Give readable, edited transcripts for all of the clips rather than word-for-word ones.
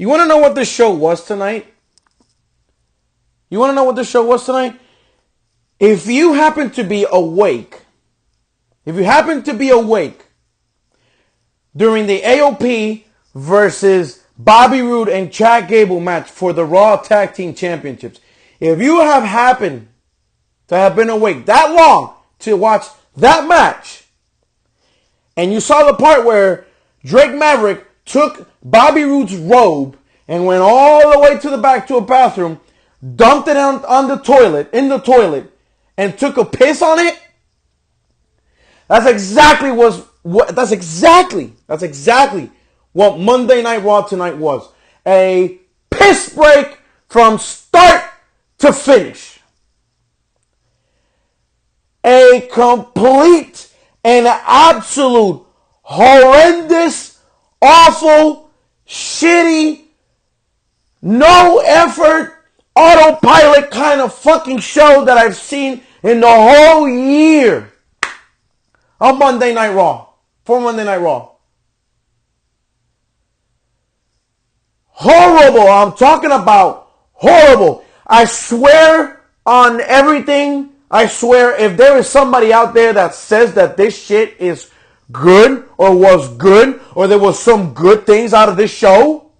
You want to know what this show was tonight? You want to know what this show was tonight? If you happen to be awake, during the AOP versus Bobby Roode and Chad Gable match for the Raw Tag Team Championships, if you have happened to have been awake that long to watch that match, and you saw the part where Drake Maverick took Bobby Roode's robe and went all the way to the back to a bathroom, dumped it in the toilet, and took a piss on it, that's exactly what Monday Night Raw tonight was. A piss break from start to finish. A complete and absolute horrendous, awful, shitty, no effort, autopilot kind of fucking show that I've seen in the whole year on Monday Night Raw. For Monday Night Raw. Horrible. I'm talking about horrible. I swear on everything. I swear if there is somebody out there that says that this shit is good or was good or there was some good things out of this show,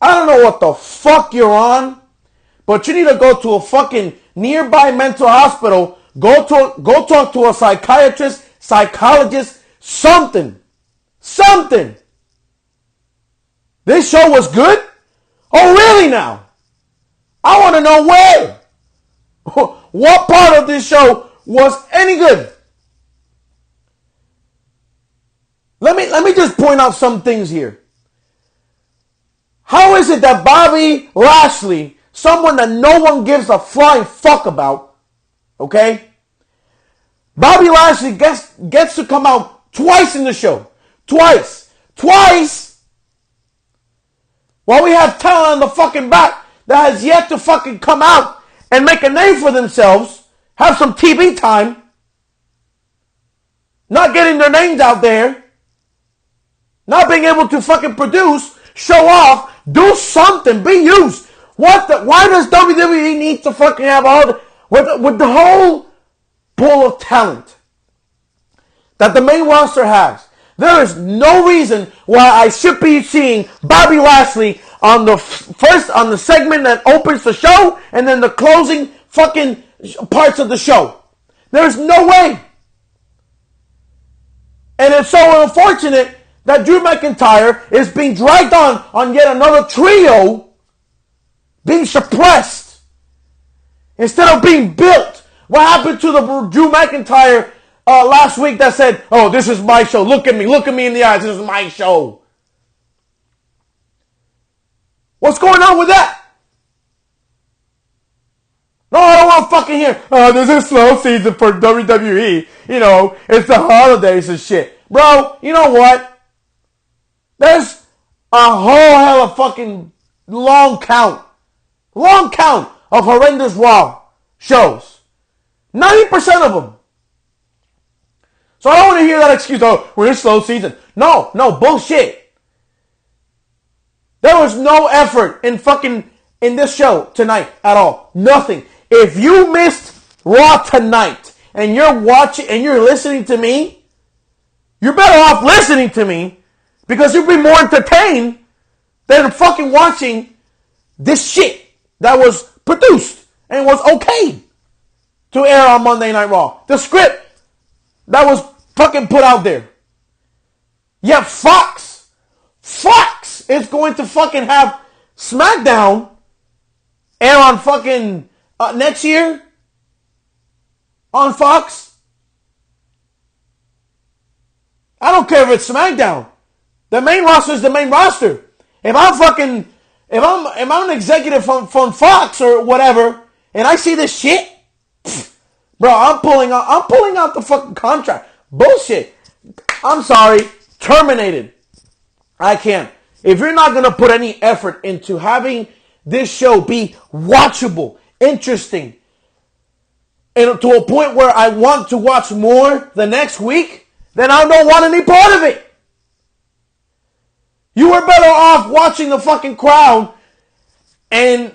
I don't know what the fuck you're on, but you need to go to a fucking nearby mental hospital. Go talk to a psychiatrist, psychologist, something. This show was good? Oh, really now? I want to know where. What part of this show was any good? Let me just point out some things here. How is it that Bobby Lashley, someone that no one gives a flying fuck about, okay? Bobby Lashley gets to come out twice in the show. Twice. While we have talent on the fucking back that has yet to fucking come out and make a name for themselves, have some TV time, not getting their names out there, not being able to fucking produce, show off, do something, be used. Why does WWE need to fucking have all with the whole pool of talent that the main roster has? There is no reason why I should be seeing Bobby Lashley on the segment that opens the show and then the closing fucking parts of the show. There's no way. And it's so unfortunate that Drew McIntyre is being dragged on yet another trio being suppressed instead of being built. What happened to the Drew McIntyre last week that said, oh, this is my show. Look at me in the eyes. This is my show. What's going on with that? No, I don't want to fucking hear, oh, this is a slow season for WWE. You know, it's the holidays and shit. Bro, you know what? There's a whole hell of fucking long count of horrendous Raw shows. 90% of them. So I don't want to hear that excuse, oh, we're in a slow season. No, bullshit. There was no effort in this show tonight at all. Nothing. If you missed Raw tonight and you're watching and you're listening to me, you're better off listening to me because you'll be more entertained than fucking watching this shit that was produced and was okay to air on Monday Night Raw. The script that was fucking put out there. Yeah, Fox is going to fucking have SmackDown air on fucking next year on Fox. I don't care if it's SmackDown. The main roster is the main roster. If I'm an executive from Fox or whatever, and I see this shit, bro, I'm pulling out the fucking contract. Bullshit. I'm sorry. Terminated. I can't. If you're not going to put any effort into having this show be watchable, interesting, and to a point where I want to watch more the next week, then I don't want any part of it. You were better off watching the fucking crowd and,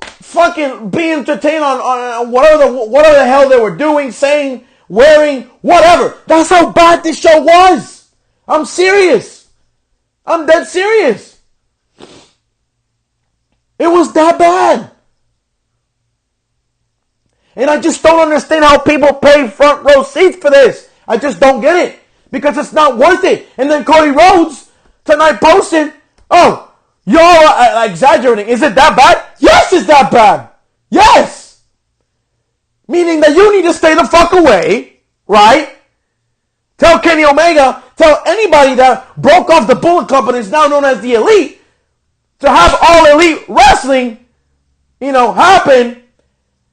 fucking being entertained on whatever the hell they were doing, saying, wearing, whatever. That's how bad this show was. I'm serious. I'm dead serious. It was that bad. And I just don't understand how people pay front row seats for this. I just don't get it. Because it's not worth it. And then Cody Rhodes tonight posted, oh, y'all are exaggerating. Is it that bad? Yes, it's that bad. Yes. Meaning that you need to stay the fuck away, right? Tell Kenny Omega, tell anybody that broke off the Bullet Club and is now known as the Elite, to have All Elite Wrestling, happen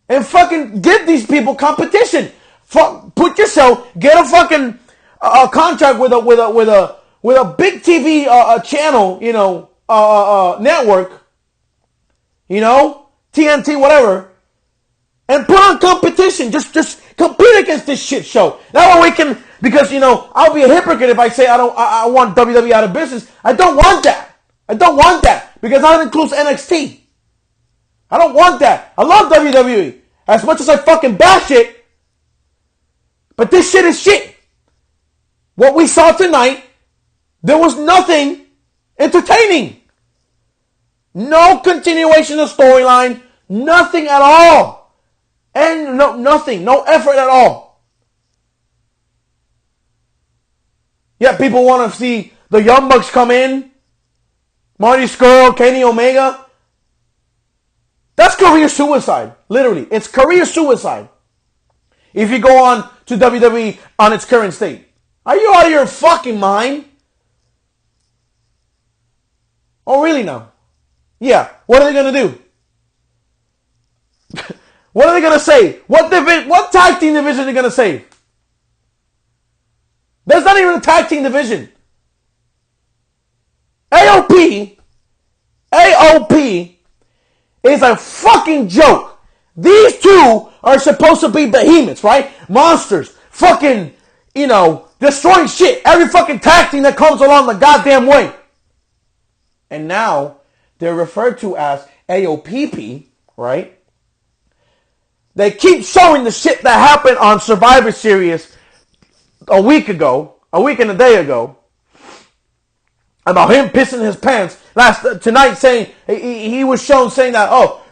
and fucking give these people competition. Put yourself, get a fucking contract with a big TV channel, network, TNT, whatever, and put on competition. Just compete against this shit show. That way we can, because I'll be a hypocrite if I say I want WWE out of business. I don't want that. I don't want that because that includes NXT. I don't want that. I love WWE as much as I fucking bash it, but this shit is shit. What we saw tonight, there was nothing entertaining. No continuation of storyline, nothing at all. And nothing, no effort at all. Yeah, people want to see the Young Bucks come in, Marty Scurll, Kenny Omega. That's career suicide, literally. It's career suicide. If you go on to WWE on its current state. Are you out of your fucking mind? Oh, really now? Yeah. What are they going to do? What are they going to say? What tag team division are they going to save? There's not even a tag team division. AOP is a fucking joke. These two are supposed to be behemoths, right? Monsters. Fucking, destroying shit. Every fucking tag team that comes along the goddamn way. And now, they're referred to as AOPP, right? They keep showing the shit that happened on Survivor Series a week and a day ago, about him pissing his pants tonight, saying he was shown saying that, oh,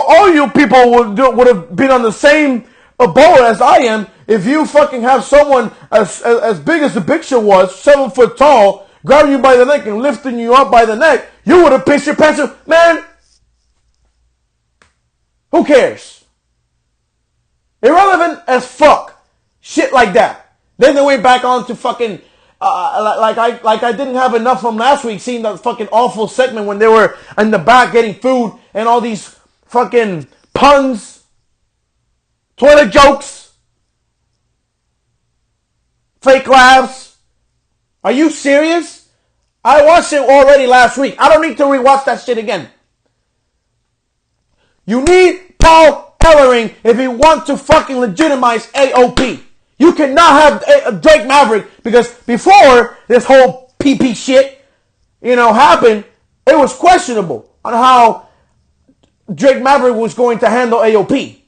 all you people would have been on the same boat as I am if you fucking have someone as big as the Big Show was, 7 foot tall, grabbing you by the neck and lifting you up by the neck. You would have pissed your pants. Man, who cares? Irrelevant as fuck. Shit like that. Then they went back on to fucking like I didn't have enough from last week, seeing that fucking awful segment when they were in the back getting food and all these fucking puns, toilet jokes, fake laughs. Are you serious? I watched it already last week. I don't need to rewatch that shit again. You need Paul Ellering if you want to fucking legitimize AOP. You cannot have Drake Maverick, because before this whole PP shit, happened, it was questionable on how Drake Maverick was going to handle AOP.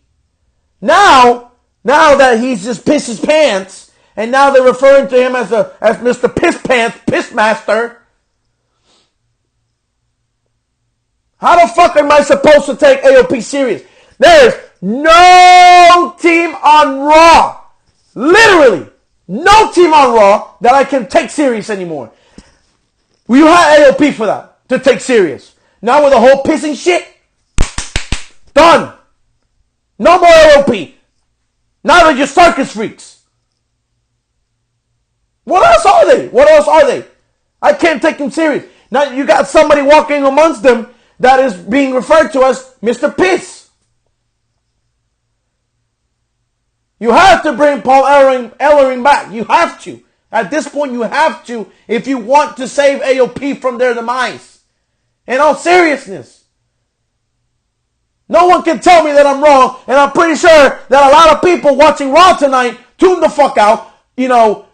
Now that he's just pissed his pants, and now they're referring to him as Mr. Piss Pants, Piss Master. How the fuck am I supposed to take AOP serious? There's no team on Raw. Literally, no team on Raw that I can take serious anymore. You had AOP for that, to take serious. Now with the whole pissing shit, done. No more AOP. Now they're just circus freaks. What else are they? I can't take them serious. Now you got somebody walking amongst them that is being referred to as Mr. Piss. You have to bring Paul Ellering back. You have to. At this point, you have to if you want to save AOP from their demise. In all seriousness. No one can tell me that I'm wrong, and I'm pretty sure that a lot of people watching Raw tonight tuned the fuck out,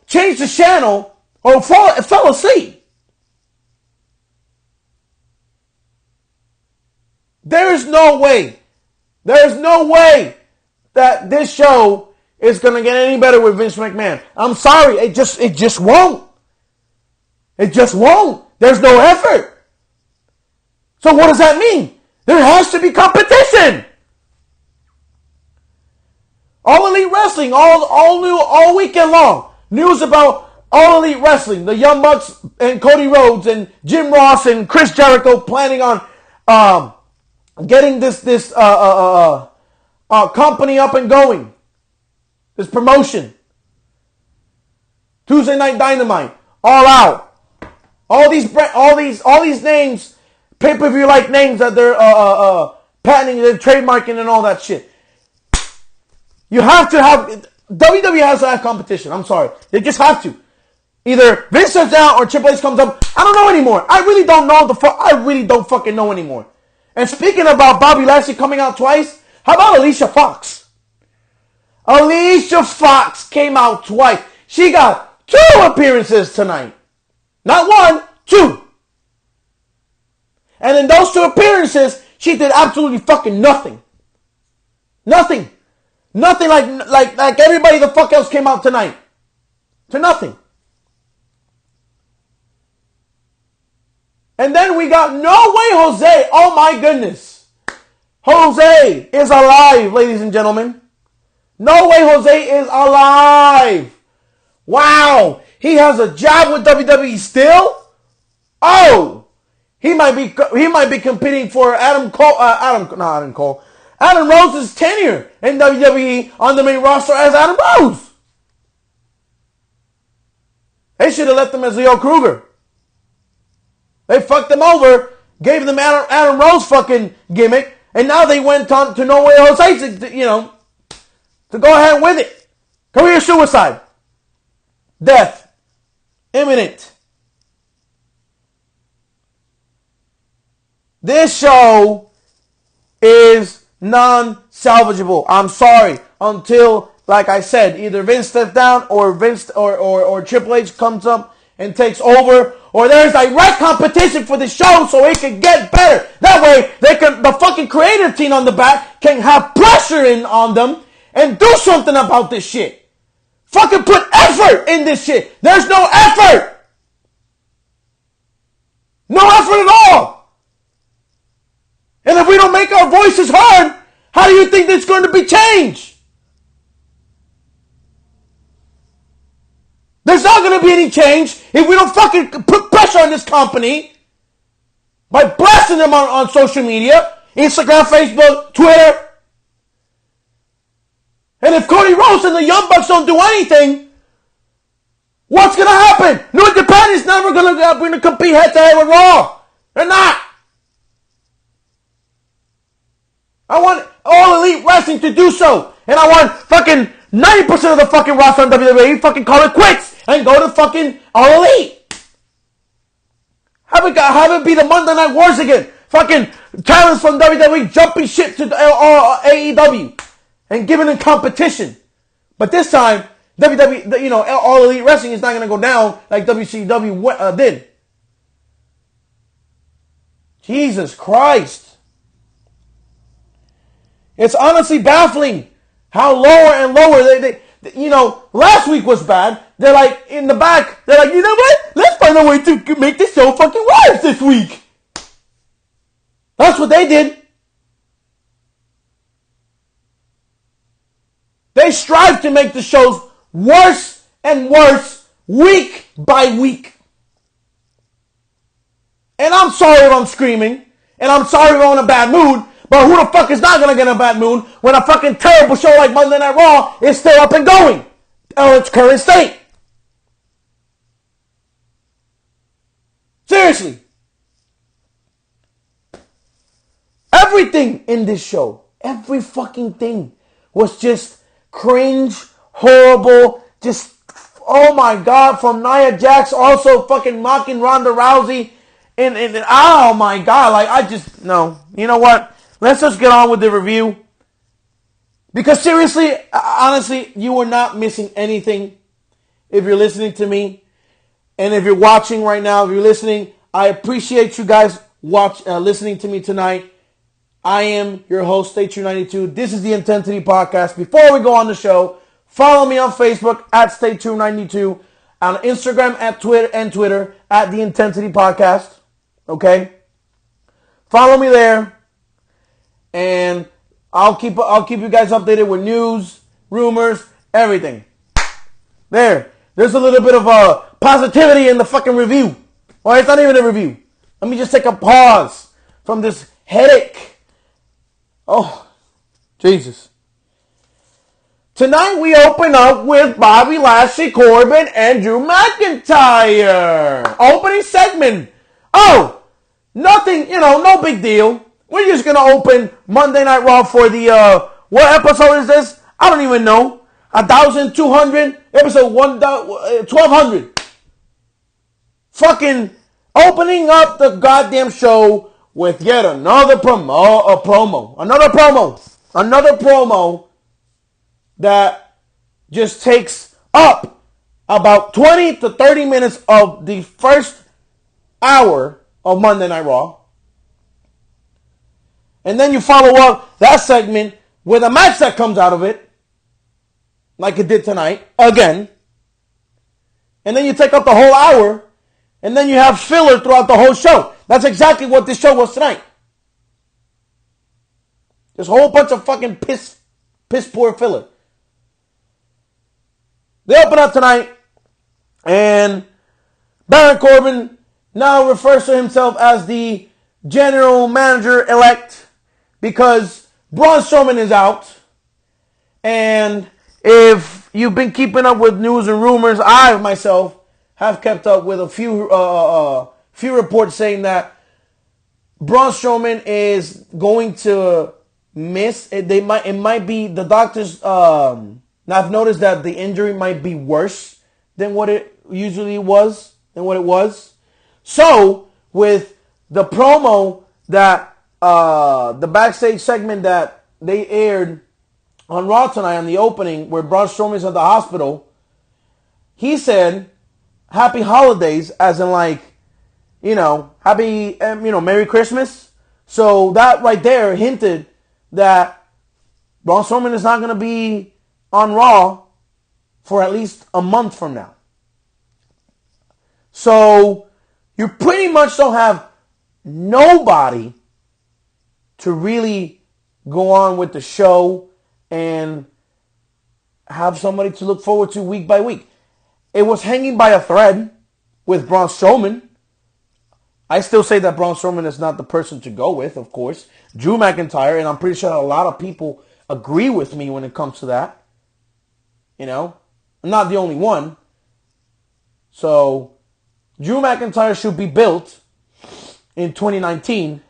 changed the channel, or fell asleep. There is no way that this show is going to get any better with Vince McMahon. I'm sorry. It just won't. It just won't. There's no effort. So what does that mean? There has to be competition. All Elite Wrestling, all weekend long. News about All Elite Wrestling. The Young Bucks and Cody Rhodes and Jim Ross and Chris Jericho planning on getting this company up and going. This promotion. Tuesday Night Dynamite. All Out. All these names, pay-per-view like names that they're patenting, they're trademarking and all that shit. You have to have, WWE has to have competition. I'm sorry. They just have to. Either Vince steps down or Triple H comes up. I don't know anymore. I really don't know I really don't fucking know anymore. And speaking about Bobby Lashley coming out twice, how about Alicia Fox? Alicia Fox came out twice. She got 2 appearances tonight. Not 1, 2. And in those 2 appearances, she did absolutely fucking nothing. Nothing. Nothing like everybody the fuck else came out tonight. To nothing. And then we got No Way Jose. Oh my goodness. Jose is alive, ladies and gentlemen. No Way Jose is alive. Wow. He has a job with WWE still? Oh. He might be competing for Adam Rose's tenure in WWE on the main roster as Adam Rose. They should have left him as Leo Kruger. They fucked him over, gave them Adam Rose fucking gimmick, and now they went on to No Way Jose to go ahead with it. Career suicide. Death. Imminent. This show is non-salvageable. I'm sorry. Until, like I said, either Vince steps down or or Triple H comes up and takes over, or there's direct competition for the show so it can get better. That way, the fucking creative team on the back can have pressure on them and do something about this shit. Fucking put effort in this shit. There's no effort. No effort at all. And if we don't make our voices heard, how do you think there's going to be change? There's not going to be any change if we don't fucking put pressure on this company by blasting them on social media, Instagram, Facebook, Twitter. And if Cody Rhodes and the Young Bucks don't do anything, what's going to happen? New Japan is never going to compete head-to-head with Raw. They're not. I want All Elite Wrestling to do so. And I want fucking 90% of the fucking roster on WWE fucking call it quits and go to fucking All Elite. Have it be the Monday Night Wars again. Fucking talents from WWE jumping shit to AEW and giving them competition. But this time, WWE, All Elite Wrestling is not going to go down like WCW did. Jesus Christ. It's honestly baffling how lower and lower they last week was bad. They're like, in the back, they're like, you know what? Let's find a way to make this show fucking worse this week. That's what they did. They strive to make the shows worse and worse week by week. And I'm sorry if I'm screaming, and I'm sorry if I'm in a bad mood, but who the fuck is not going to get in a bad mood when a fucking terrible show like Monday Night Raw is still up and going in its current state? Seriously. Everything in this show, every fucking thing was just cringe, horrible, just, oh my God, from Nia Jax also fucking mocking Ronda Rousey. And oh my God, like I just, no. You know what? Let's just get on with the review. Because seriously, honestly, you are not missing anything if you're listening to me. And if you're watching right now, if you're listening, I appreciate you guys listening to me tonight. I am your host, Stay True 92. This is the In10sity Podcast. Before we go on the show, follow me on Facebook at Stay True 92, on Instagram at Twitter at the In10sity Podcast. Okay? Follow me there, and I'll keep you guys updated with news, rumors, everything. There's a little bit of positivity in the fucking review. Well, it's not even a review. Let me just take a pause from this headache. Oh, Jesus. Tonight we open up with Bobby Lashley, Corbin, and Drew McIntyre. Opening segment. Oh, nothing, no big deal. We're just going to open Monday Night Raw for the, what episode is this? I don't even know. 1,200? Episode 1,200. Fucking opening up the goddamn show with yet another promo that just takes up about 20 to 30 minutes of the first hour of Monday Night Raw. And then you follow up that segment with a match that comes out of it, like it did tonight, again. And then you take up the whole hour, and then you have filler throughout the whole show. That's exactly what this show was tonight. There's a whole bunch of fucking piss poor filler. They open up tonight, and Baron Corbin now refers to himself as the general manager-elect because Braun Strowman is out. And if you've been keeping up with news and rumors, I myself have kept up with a few reports saying that Braun Strowman is going to miss. It might be the doctors. I've noticed that the injury might be worse than what it usually was, So with the promo that the backstage segment that they aired on Raw tonight on the opening, where Braun Strowman is at the hospital, he said, "Happy holidays," as in happy, Merry Christmas. So that right there hinted that Braun Strowman is not going to be on Raw for at least a month from now. So you pretty much don't have nobody to really go on with the show and have somebody to look forward to week by week. It was hanging by a thread with Braun Strowman. I still say that Braun Strowman is not the person to go with, of course. Drew McIntyre, and I'm pretty sure a lot of people agree with me when it comes to that. I'm not the only one. So, Drew McIntyre should be built in 2019,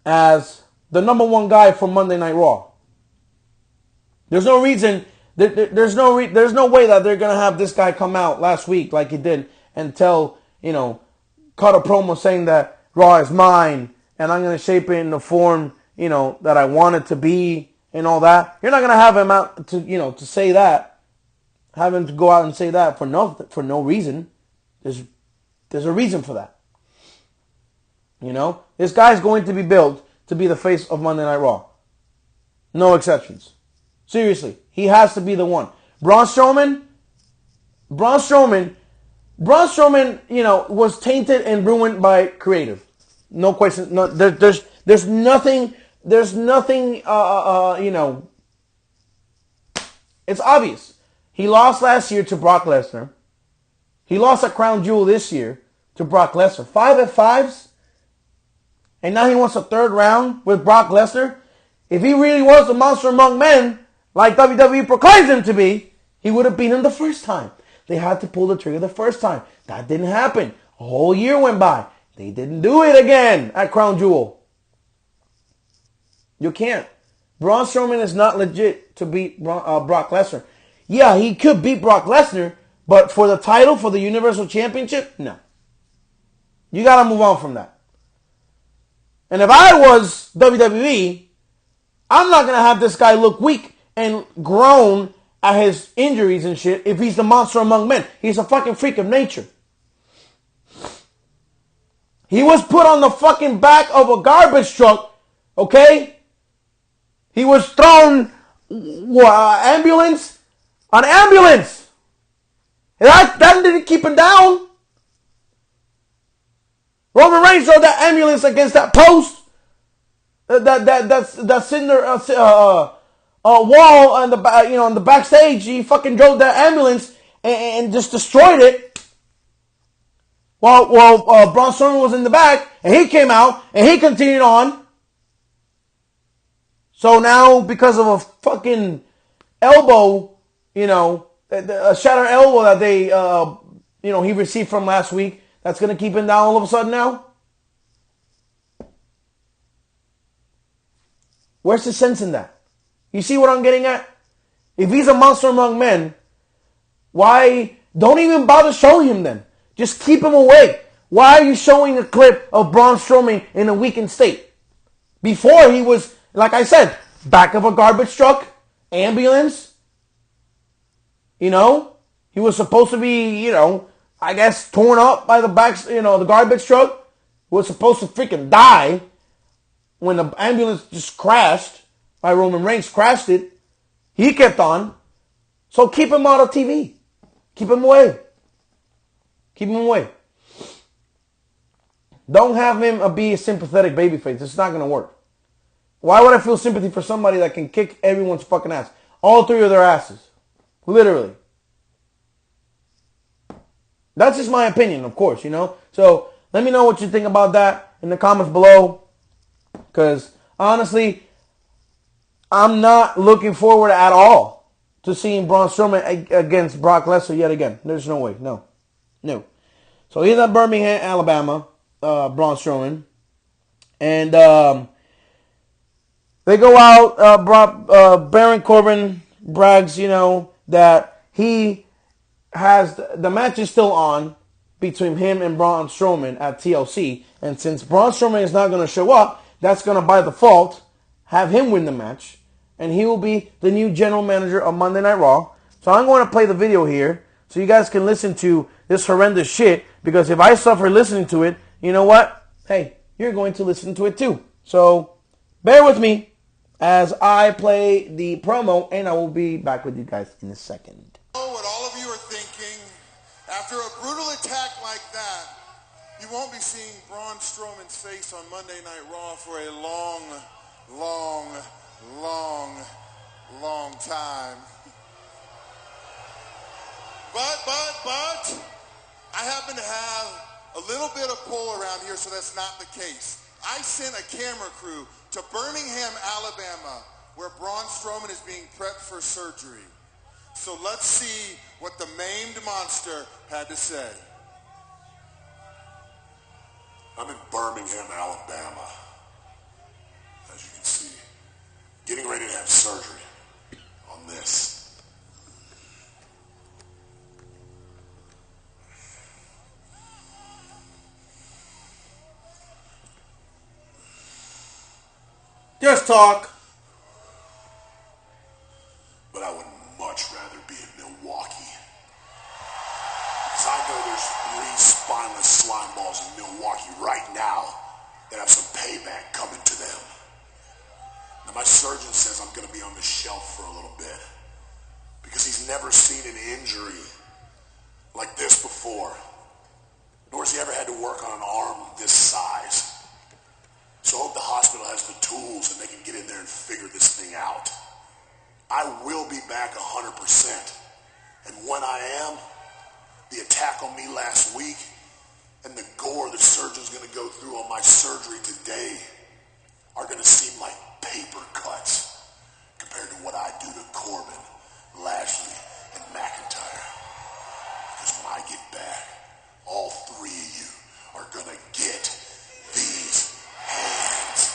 as the number one guy for Monday Night Raw. There's no reason, there's no way that they're going to have this guy come out last week like he did and cut a promo saying that Raw is mine and I'm going to shape it in the form, that I want it to be and all that. You're not going to have him out to say that. Have him to go out and say that for no reason. There's a reason for that. This guy's going to be built to be the face of Monday Night Raw. No exceptions. Seriously, he has to be the one. Braun Strowman, was tainted and ruined by creative. No question. No, there's nothing. It's obvious. He lost last year to Brock Lesnar. He lost a crown jewel this year to Brock Lesnar. 5-5s. And now he wants a third round with Brock Lesnar. If he really was the monster among men, like WWE proclaims him to be, he would have beaten him the first time. They had to pull the trigger the first time. That didn't happen. A whole year went by. They didn't do it again at Crown Jewel. You can't. Braun Strowman is not legit to beat Brock Lesnar. Yeah, he could beat Brock Lesnar, but for the title, for the Universal Championship, no. You got to move on from that. And if I was WWE, I'm not going to have this guy look weak and groan at his injuries and shit if he's the monster among men. He's a fucking freak of nature. He was put on the fucking back of a garbage truck, okay? He was thrown, ambulance? An ambulance! That didn't keep him down. Roman Reigns drove that ambulance against that post. That's in there, wall on the on the backstage. He fucking drove that ambulance and just destroyed it. While Braun Strowman was in the back, and he came out and he continued on. So now, because of a fucking elbow, a shattered elbow that they, he received from last week, that's gonna keep him down all of a sudden now. Where's the sense in that? You see what I'm getting at? If he's a monster among men, why don't even bother showing him then? Just keep him away. Why are you showing a clip of Braun Strowman in a weakened state? Before he was, like I said, back of a garbage truck, ambulance. He was supposed to be, I guess torn up by the the garbage truck. He was supposed to freaking die. When the ambulance just crashed, by Roman Reigns crashed it, he kept on. So keep him out of TV. Keep him away. Keep him away. Don't have him be a sympathetic babyface. It's not going to work. Why would I feel sympathy for somebody that can kick everyone's fucking ass? All three of their asses. Literally. That's just my opinion, of course, So let me know what you think about that in the comments below. Because, honestly, I'm not looking forward at all to seeing Braun Strowman against Brock Lesnar yet again. There's no way. No. So he's at Birmingham, Alabama, Braun Strowman. And they go out. Baron Corbin brags, that he has... The match is still on between him and Braun Strowman at TLC. And since Braun Strowman is not going to show up, that's going to, by default, have him win the match. And he will be the new general manager of Monday Night Raw. So I'm going to play the video here so you guys can listen to this horrendous shit. Because if I suffer listening to it, you know what? Hey, you're going to listen to it too. So bear with me as I play the promo. And I will be back with you guys in a second. What all of you are thinking, after a brutal attack like that, you won't be seeing Braun Strowman's face on Monday Night Raw for a long time. But, I happen to have a little bit of pull around here, so that's not the case. I sent a camera crew to Birmingham, Alabama, where Braun Strowman is being prepped for surgery. So let's see what the maimed monster had to say. I'm in Birmingham, Alabama, as you can see, getting ready to have surgery on this. Just talk. But I would much rather be in Milwaukee. Because I know there's 3 spineless slime balls in Milwaukee right now that have some payback coming to them. Now my surgeon says I'm going to be on the shelf for a little bit because he's never seen an injury like this before, nor has he ever had to work on an arm this size. So I hope the hospital has the tools and they can get in there and figure this thing out. I will be back 100%. And when I am, the attack on me last week and the gore the surgeon's going to go through on my surgery today are going to seem like paper cuts compared to what I do to Corbin, Lashley, and McIntyre. Because when I get back, all 3 of you are going to get these hands.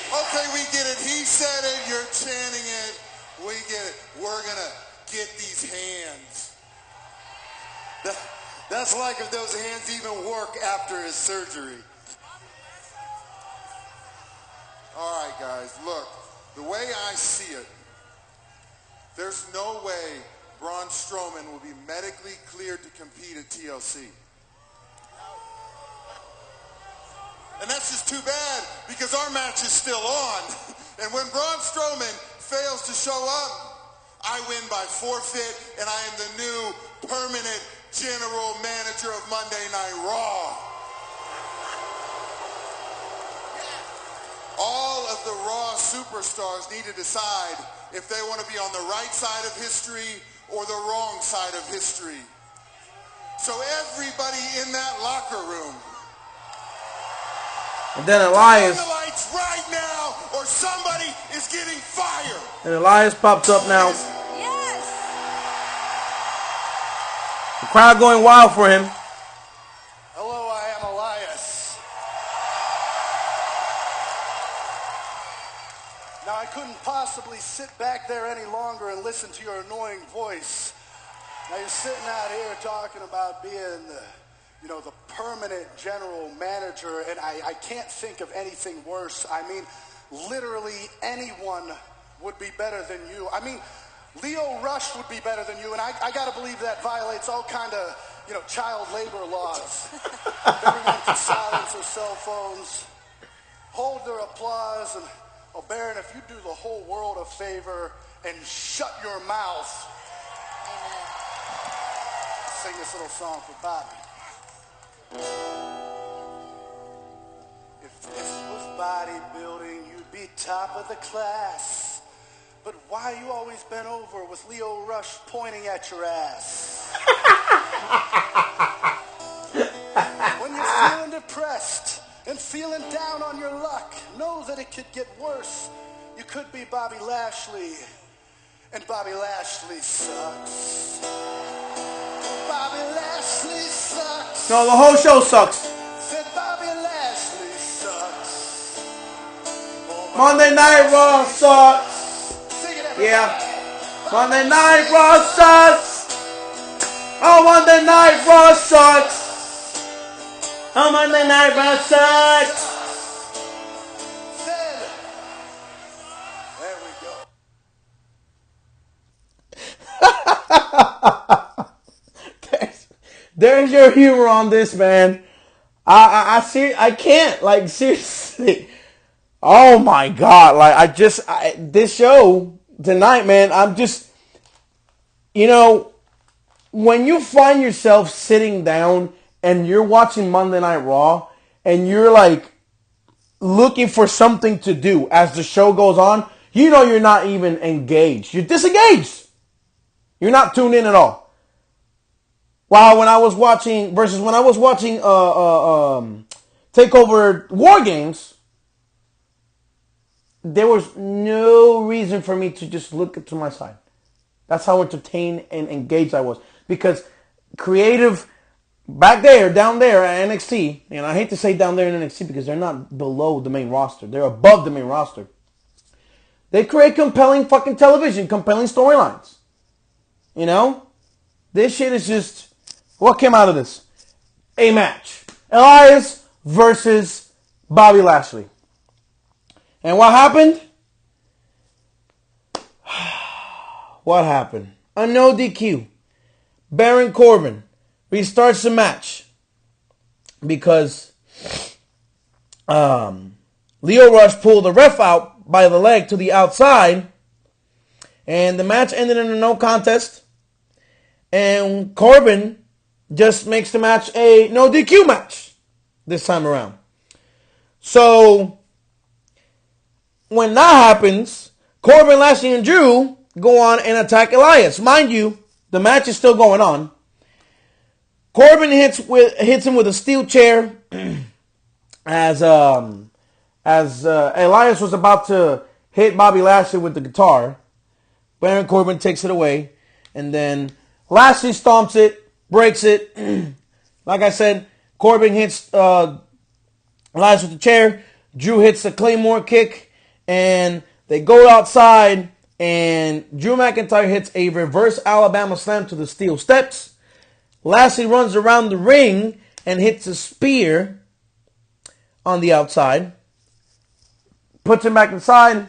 Okay, we get it. He said it. You're chanting it. We get it. We're going to get these hands. That's like if those hands even work after his surgery. All right, guys, look. The way I see it, there's no way Braun Strowman will be medically cleared to compete at TLC. And that's just too bad because our match is still on. And when Braun Strowman fails to show up, I win by forfeit, and I am the new permanent general manager of Monday Night Raw. All of the Raw superstars need to decide if they want to be on the right side of history or the wrong side of history. So everybody in that locker room, and then Elias. turn the lights right now, or somebody is getting fired. And Elias pops up now. Yes. The crowd going wild for him. Hello, I am Elias. Now, I couldn't possibly sit back there any longer and listen to your annoying voice. Now, you're sitting out here talking about being the permanent general manager, and I can't think of anything worse. I mean, literally anyone would be better than you. I mean, Leo Rush would be better than you, and I gotta believe that violates all kind of, child labor laws. Everyone can silence their cell phones, hold their applause, and, Baron, if you do the whole world a favor and shut your mouth. Amen. Sing this little song for Bobby. If this was bodybuilding, you'd be top of the class. But why you always bent over with Leo Rush pointing at your ass? When you're feeling depressed and feeling down on your luck, know that it could get worse. You could be Bobby Lashley, and Bobby Lashley sucks. Bobby Lashley sucks. No, the whole show sucks. Said Bobby Lashley sucks. Monday Night Raw sucks. Sing it, everybody. Yeah. Monday Night Raw sucks. Oh, Monday Night Raw sucks. Oh, Monday Night Raw sucks. Said. There we go. There's your humor on this, man. I see. I can't, like, seriously. Oh my God! Like, this show tonight, man. I'm just, when you find yourself sitting down and you're watching Monday Night Raw and you're like looking for something to do as the show goes on, you're not even engaged. You're disengaged. You're not tuned in at all. Wow, when I was watching TakeOver War Games, there was no reason for me to just look to my side. That's how entertained and engaged I was. Because creative, down there at NXT, and I hate to say down there in NXT because they're not below the main roster. They're above the main roster. They create compelling fucking television, compelling storylines. This shit is just... What came out of this? A match. Elias versus Bobby Lashley. And what happened? What happened? A no DQ. Baron Corbin restarts the match because Leo Rush pulled the ref out by the leg to the outside, and the match ended in a no contest. And Corbin just makes the match a no DQ match this time around. So when that happens, Corbin, Lashley, and Drew go on and attack Elias. Mind you, the match is still going on. Corbin hits him with a steel chair as Elias was about to hit Bobby Lashley with the guitar. Baron Corbin takes it away, and then Lashley stomps it, breaks it. Like I said, Corbin hits Elias with the chair. Drew hits a Claymore kick, and they go outside, and Drew McIntyre hits a reverse Alabama slam to the steel steps. Lashley runs around the ring and hits a spear on the outside. Puts him back inside.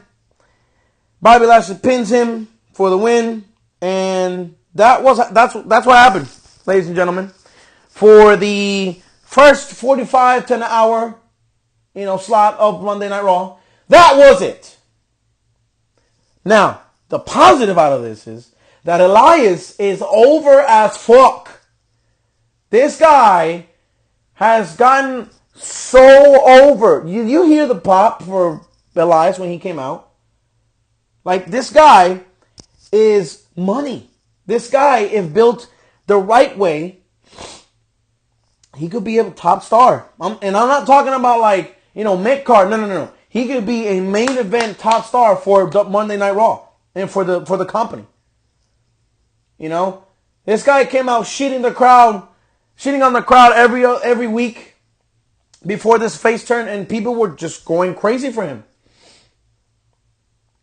Bobby Lashley pins him for the win, and that's what happened, ladies and gentlemen. For the first 45 to an hour, slot of Monday Night Raw, that was it. Now, the positive out of this is that Elias is over as fuck. This guy has gotten so over. You hear the pop for Elias when he came out. Like, this guy is money. This guy, if built the right way, he could be a top star. And I'm not talking about like, mid-card. No. He could be a main event top star for Monday Night Raw and for the company. This guy came out shitting on the crowd every week before this face turn, and people were just going crazy for him.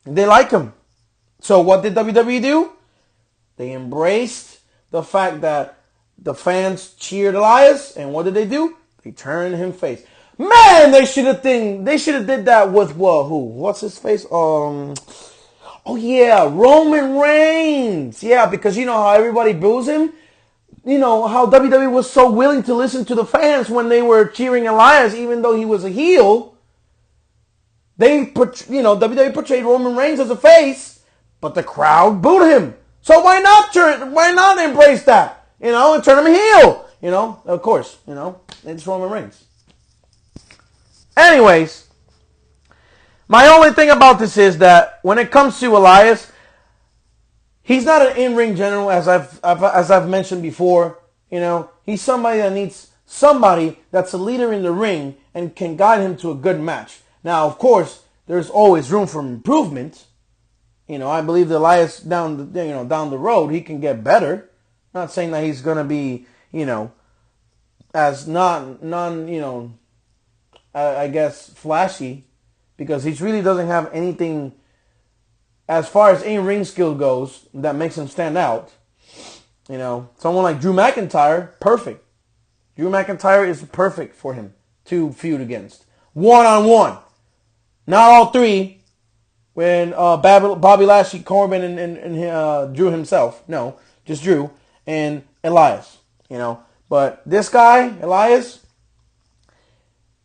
They like him. So what did WWE do? They embraced the fact that the fans cheered Elias, and what did they do? They turned him face. Man, they should have did that with who? What's his face? Oh yeah, Roman Reigns. Yeah, because how everybody boos him. How WWE was so willing to listen to the fans when they were cheering Elias, even though he was a heel. WWE portrayed Roman Reigns as a face, but the crowd booed him. So why not embrace that? And turn him heel. Of course, it's Roman Reigns. Anyways, my only thing about this is that when it comes to Elias, he's not an in-ring general, as I've mentioned before. He's somebody that needs somebody that's a leader in the ring and can guide him to a good match. Now, of course, there's always room for improvement. I believe that Elias down the road he can get better. Not saying that he's gonna be as I guess flashy, because he really doesn't have anything as far as in-ring skill goes that makes him stand out. Someone like Drew McIntyre, perfect. Drew McIntyre is perfect for him to feud against. One-on-one. Not all three. When Bobby Lashley, Corbin, and Drew himself. No, just Drew and Elias. But this guy, Elias,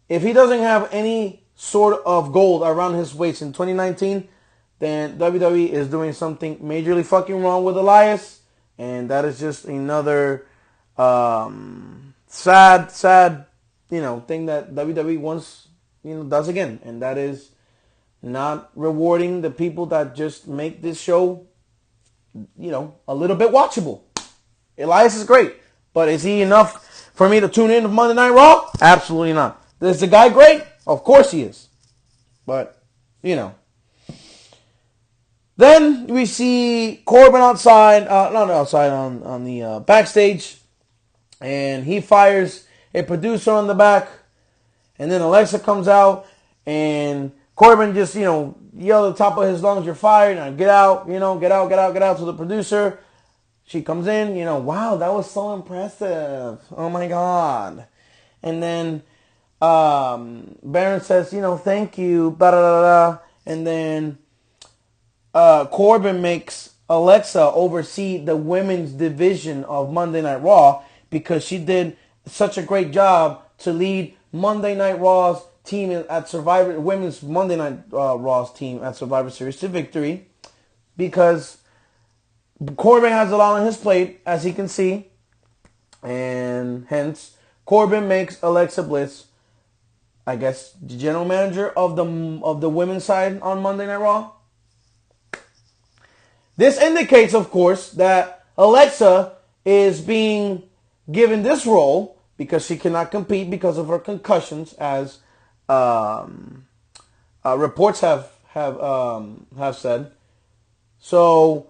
if he doesn't have any sort of gold around his waist in 2019, then WWE is doing something majorly fucking wrong with Elias, and that is just another sad thing that WWE once does again, and that is not rewarding the people that just make this show a little bit watchable. Elias is great, but is he enough for me to tune in to Monday Night Raw? Absolutely not. Is the guy great? Of course he is, but Then we see Corbin outside, not outside, on the backstage, and he fires a producer on the back, and then Alexa comes out, and Corbin just, yelled at the top of his lungs, "You're fired," and get out, get out to the producer. She comes in, wow, that was so impressive. Oh my God. And then Baron says, thank you, blah, blah, blah, blah. And then Corbin makes Alexa oversee the women's division of Monday Night Raw because she did such a great job to lead Monday Night Raw's team at women's Monday Night Raw's team at Survivor Series to victory, because Corbin has a lot on his plate, as he can see, and hence Corbin makes Alexa Bliss, I guess, the general manager of the women's side on Monday Night Raw. This indicates, of course, that Alexa is being given this role because she cannot compete because of her concussions, as reports have said. So,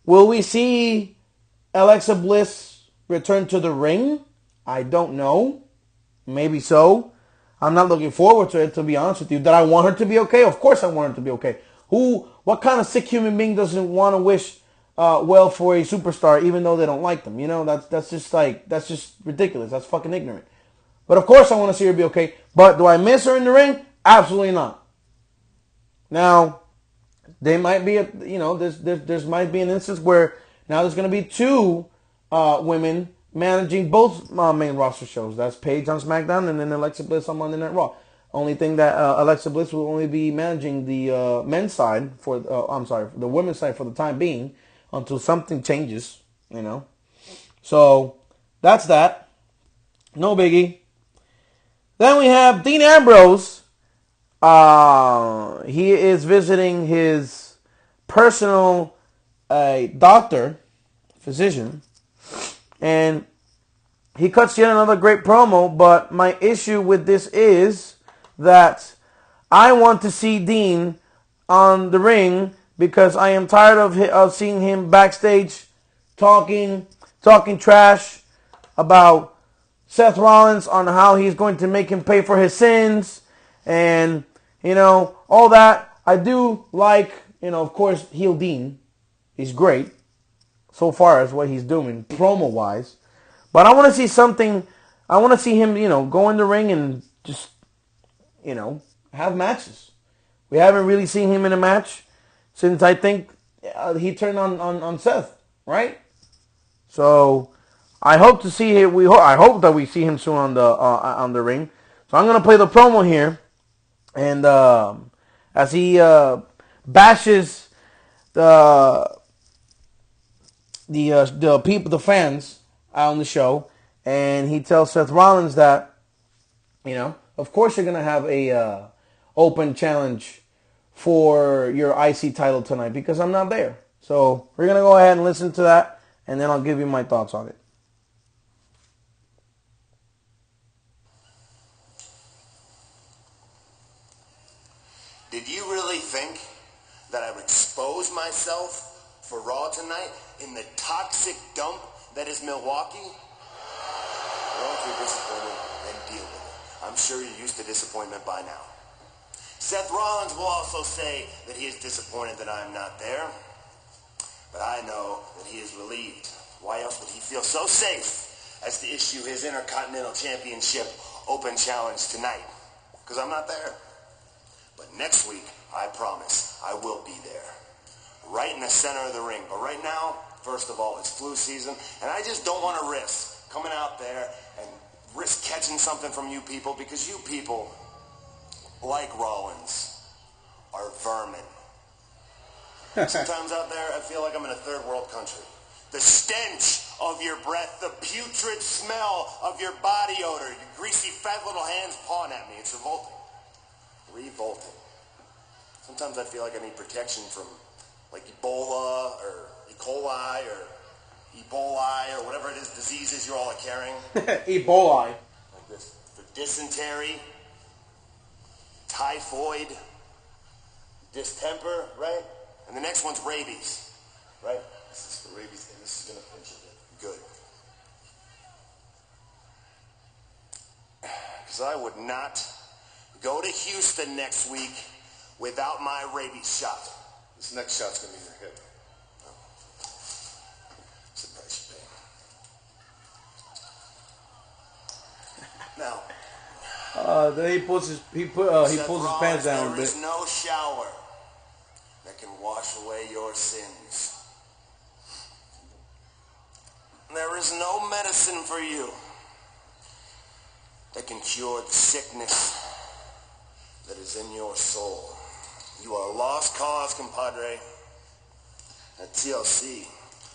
will we see Alexa Bliss return to the ring? I don't know. Maybe so. I'm not looking forward to it, to be honest with you. That I want her to be okay? Of course I want her to be okay. What kind of sick human being doesn't want to wish well for a superstar even though they don't like them? That's just ridiculous. That's fucking ignorant. But of course I want to see her be okay. But do I miss her in the ring? Absolutely not. Now, there might be there might be an instance where Now there's going to be two women managing both main roster shows. That's Paige on SmackDown and then Alexa Bliss on Monday Night Raw. Only thing that Alexa Bliss will only be managing the men's side the women's side for the time being until something changes, you know. So that's that. No biggie. Then we have Dean Ambrose. He is visiting his personal doctor, physician, and he cuts yet another great promo. But my issue with this is that I want to see Dean on the ring because I am tired of seeing him backstage talking trash about Seth Rollins on how he's going to make him pay for his sins and, you know, all that. I do like, you know, of course, heel Dean. He's great so far as what he's doing promo-wise. But I want to see something. I want to see him, you know, go in the ring and just, you know, have matches. We haven't really seen him in a match since I think he turned on Seth, right? So I hope to see him. I hope that we see him soon on the ring. So I'm gonna play the promo here, and as he bashes the people, the fans out on the show, and he tells Seth Rollins that, you know, of course you're gonna have a open challenge for your IC title tonight because I'm not there. So we're gonna go ahead and listen to that, and then I'll give you my thoughts on it. Did you really think that I would expose myself for Raw tonight in the toxic dump that is Milwaukee? Well, if you're disappointed, then deal with it. I'm sure you're used to disappointment by now. Seth Rollins will also say that he is disappointed that I am not there. But I know that he is relieved. Why else would he feel so safe as to issue his Intercontinental Championship Open Challenge tonight? Because I'm not there. But next week, I promise, I will be there. Right in the center of the ring. But right now, first of all, it's flu season. And I just don't want to risk coming out there and risk catching something from you people. Because you people, like Rollins, are vermin. Sometimes out there, I feel like I'm in a third world country. The stench of your breath, the putrid smell of your body odor, your greasy, fat little hands pawing at me. It's revolting. Revolting. Sometimes I feel like I need protection from, like, Ebola or E. coli or Ebola or whatever it is, diseases you all are carrying. Ebola. Like this. For dysentery, typhoid, distemper, right? And the next one's rabies, right? This is the rabies thing. This is going to pinch it. Good. Because I would not go to Houston next week without my rabies shot. This next shot's going to be in your hip. Oh. It's the price you pay. Now. Then he pulls his pants down a bit. There is no shower that can wash away your sins. There is no medicine for you that can cure the sickness that is in your soul. You are a lost cause, compadre. At TLC,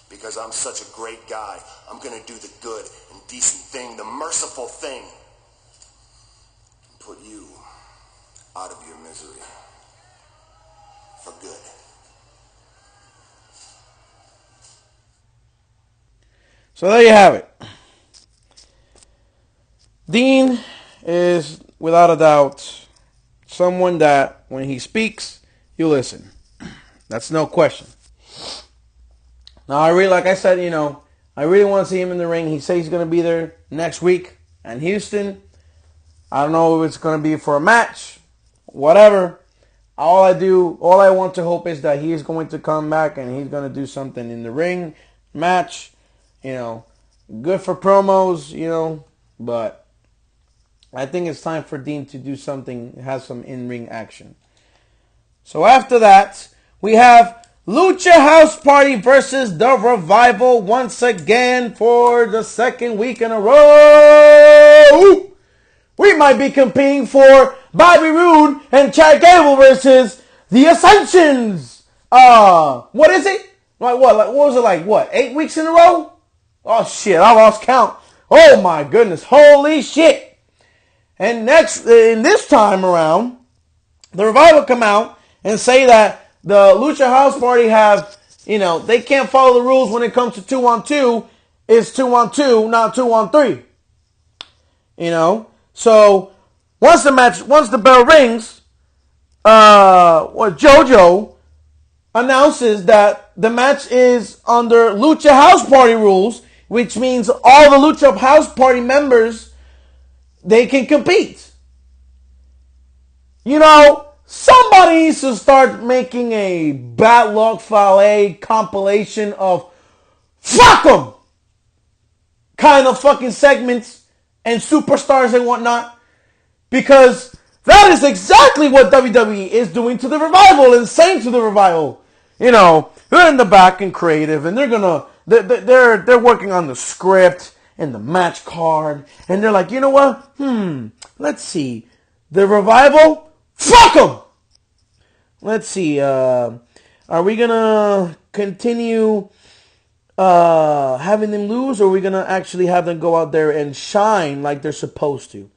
because I'm such a great guy, I'm going to do the good and decent thing, the merciful thing, and put you out of your misery for good. So there you have it. Dean is, without a doubt, someone that when he speaks, you listen. That's no question. Now, like I said, I really want to see him in the ring. He says he's going to be there next week in Houston. I don't know if it's going to be for a match, whatever. All I want to hope is that he is going to come back and he's going to do something in the ring, match, good for promos, but I think it's time for Dean to do something, have some in-ring action. So after that, we have Lucha House Party versus The Revival once again for the second week in a row. We might be competing for Bobby Roode and Chad Gable versus the Ascensions. What is it? What was it like? 8 weeks in a row? Oh shit, I lost count. Oh my goodness, holy shit. And this time around, the Revival come out and say that the Lucha House Party have, they can't follow the rules when it comes to 2-on-2. It's 2-on-2, not 2-on-3. So once the bell rings, JoJo announces that the match is under Lucha House Party rules, which means all the Lucha House Party members, they can compete. Somebody needs to start making a Bad Luck Fale compilation of fuck 'em kind of fucking segments and superstars and whatnot. Because that is exactly what WWE is doing to the Revival and saying to the Revival. They're in the back and creative and they're working on the script and the match card. And they're like, you know what? Let's see. The Revival, fuck them! Let's see. Are we going to continue having them lose, or are we going to actually have them go out there and shine like they're supposed to?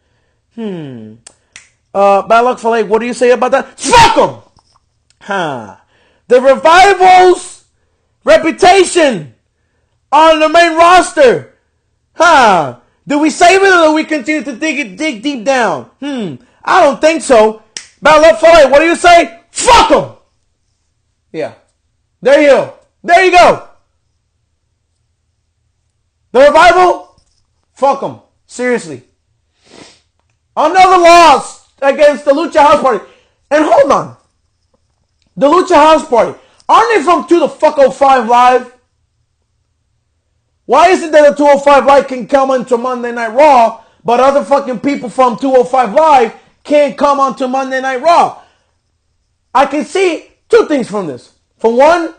Bad Luck Fale, what do you say about that? Fuck them! The Revival's reputation on the main roster. Do we save it, or do we continue to dig deep down? I don't think so. Bad Luck Fale, what do you say? Fuck them! Yeah. There you go. The Revival, fuck them. Seriously. Another loss against the Lucha House Party. And hold on. The Lucha House Party, aren't they from 205 Live? Why is it that the 205 Live can come into Monday Night Raw, but other fucking people from 205 Live can't come onto Monday Night Raw? I can see two things from this. For one,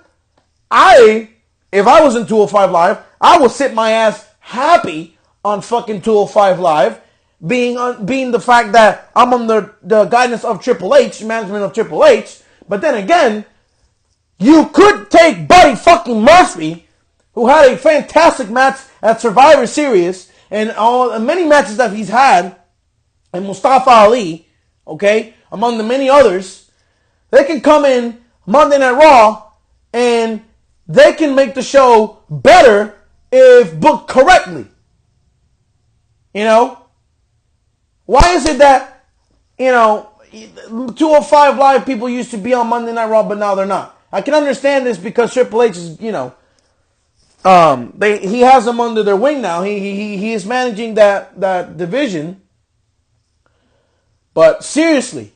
if I was in 205 Live, I would sit my ass happy on fucking 205 Live, being the fact that I'm under the guidance of Triple H, management of Triple H. But then again, you could take Buddy fucking Murphy, who had a fantastic match at Survivor Series, and many matches that he's had, and Mustafa Ali, okay, among the many others. They can come in Monday Night Raw and they can make the show better if booked correctly. Why is it that, 205 Live people used to be on Monday Night Raw, but now they're not? I can understand this because Triple H is, he has them under their wing now. He is managing that division. But seriously,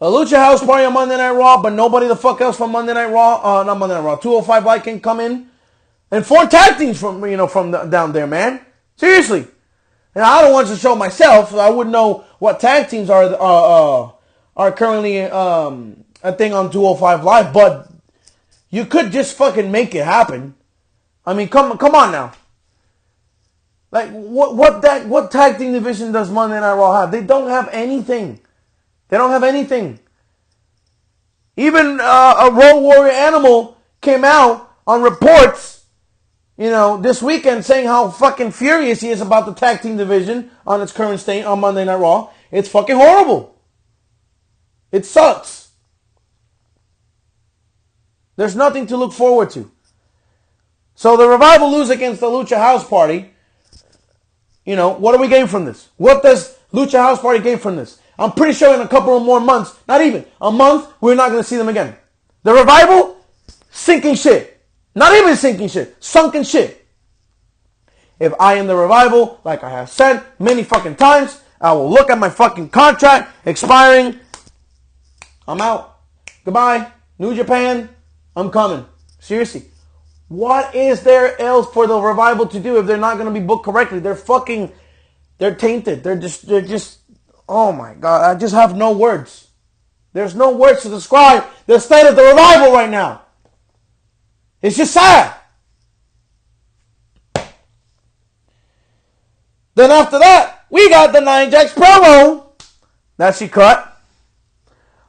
a Lucha House Party on Monday Night Raw, but nobody the fuck else from Monday Night Raw, not Monday Night Raw, 205 Live can come in. And 4 tag teams from down there, man. Seriously. And I don't watch the show myself, so I wouldn't know what tag teams are currently a thing on 205 Live, but you could just fucking make it happen. I mean, come on now. Like, what tag team division does Monday Night Raw have? They don't have anything. They don't have anything. Even a Road Warrior Animal came out on reports, this weekend saying how fucking furious he is about the tag team division on its current state on Monday Night Raw. It's fucking horrible. It sucks. There's nothing to look forward to. So the Revival lose against the Lucha House Party. What do we gain from this? What does Lucha House Party gain from this? I'm pretty sure in a couple of more months, not even a month, we're not going to see them again. The Revival, sinking shit. Not even sinking shit, sunken shit. If I am the Revival, like I have said many fucking times, I will look at my fucking contract expiring. I'm out. Goodbye. New Japan, I'm coming. Seriously. What is there else for the Revival to do if they're not going to be booked correctly? They're tainted. They're just, oh my God. I just have no words. There's no words to describe the state of the Revival right now. It's just sad. Then after that, we got the Nia Jax promo that she cut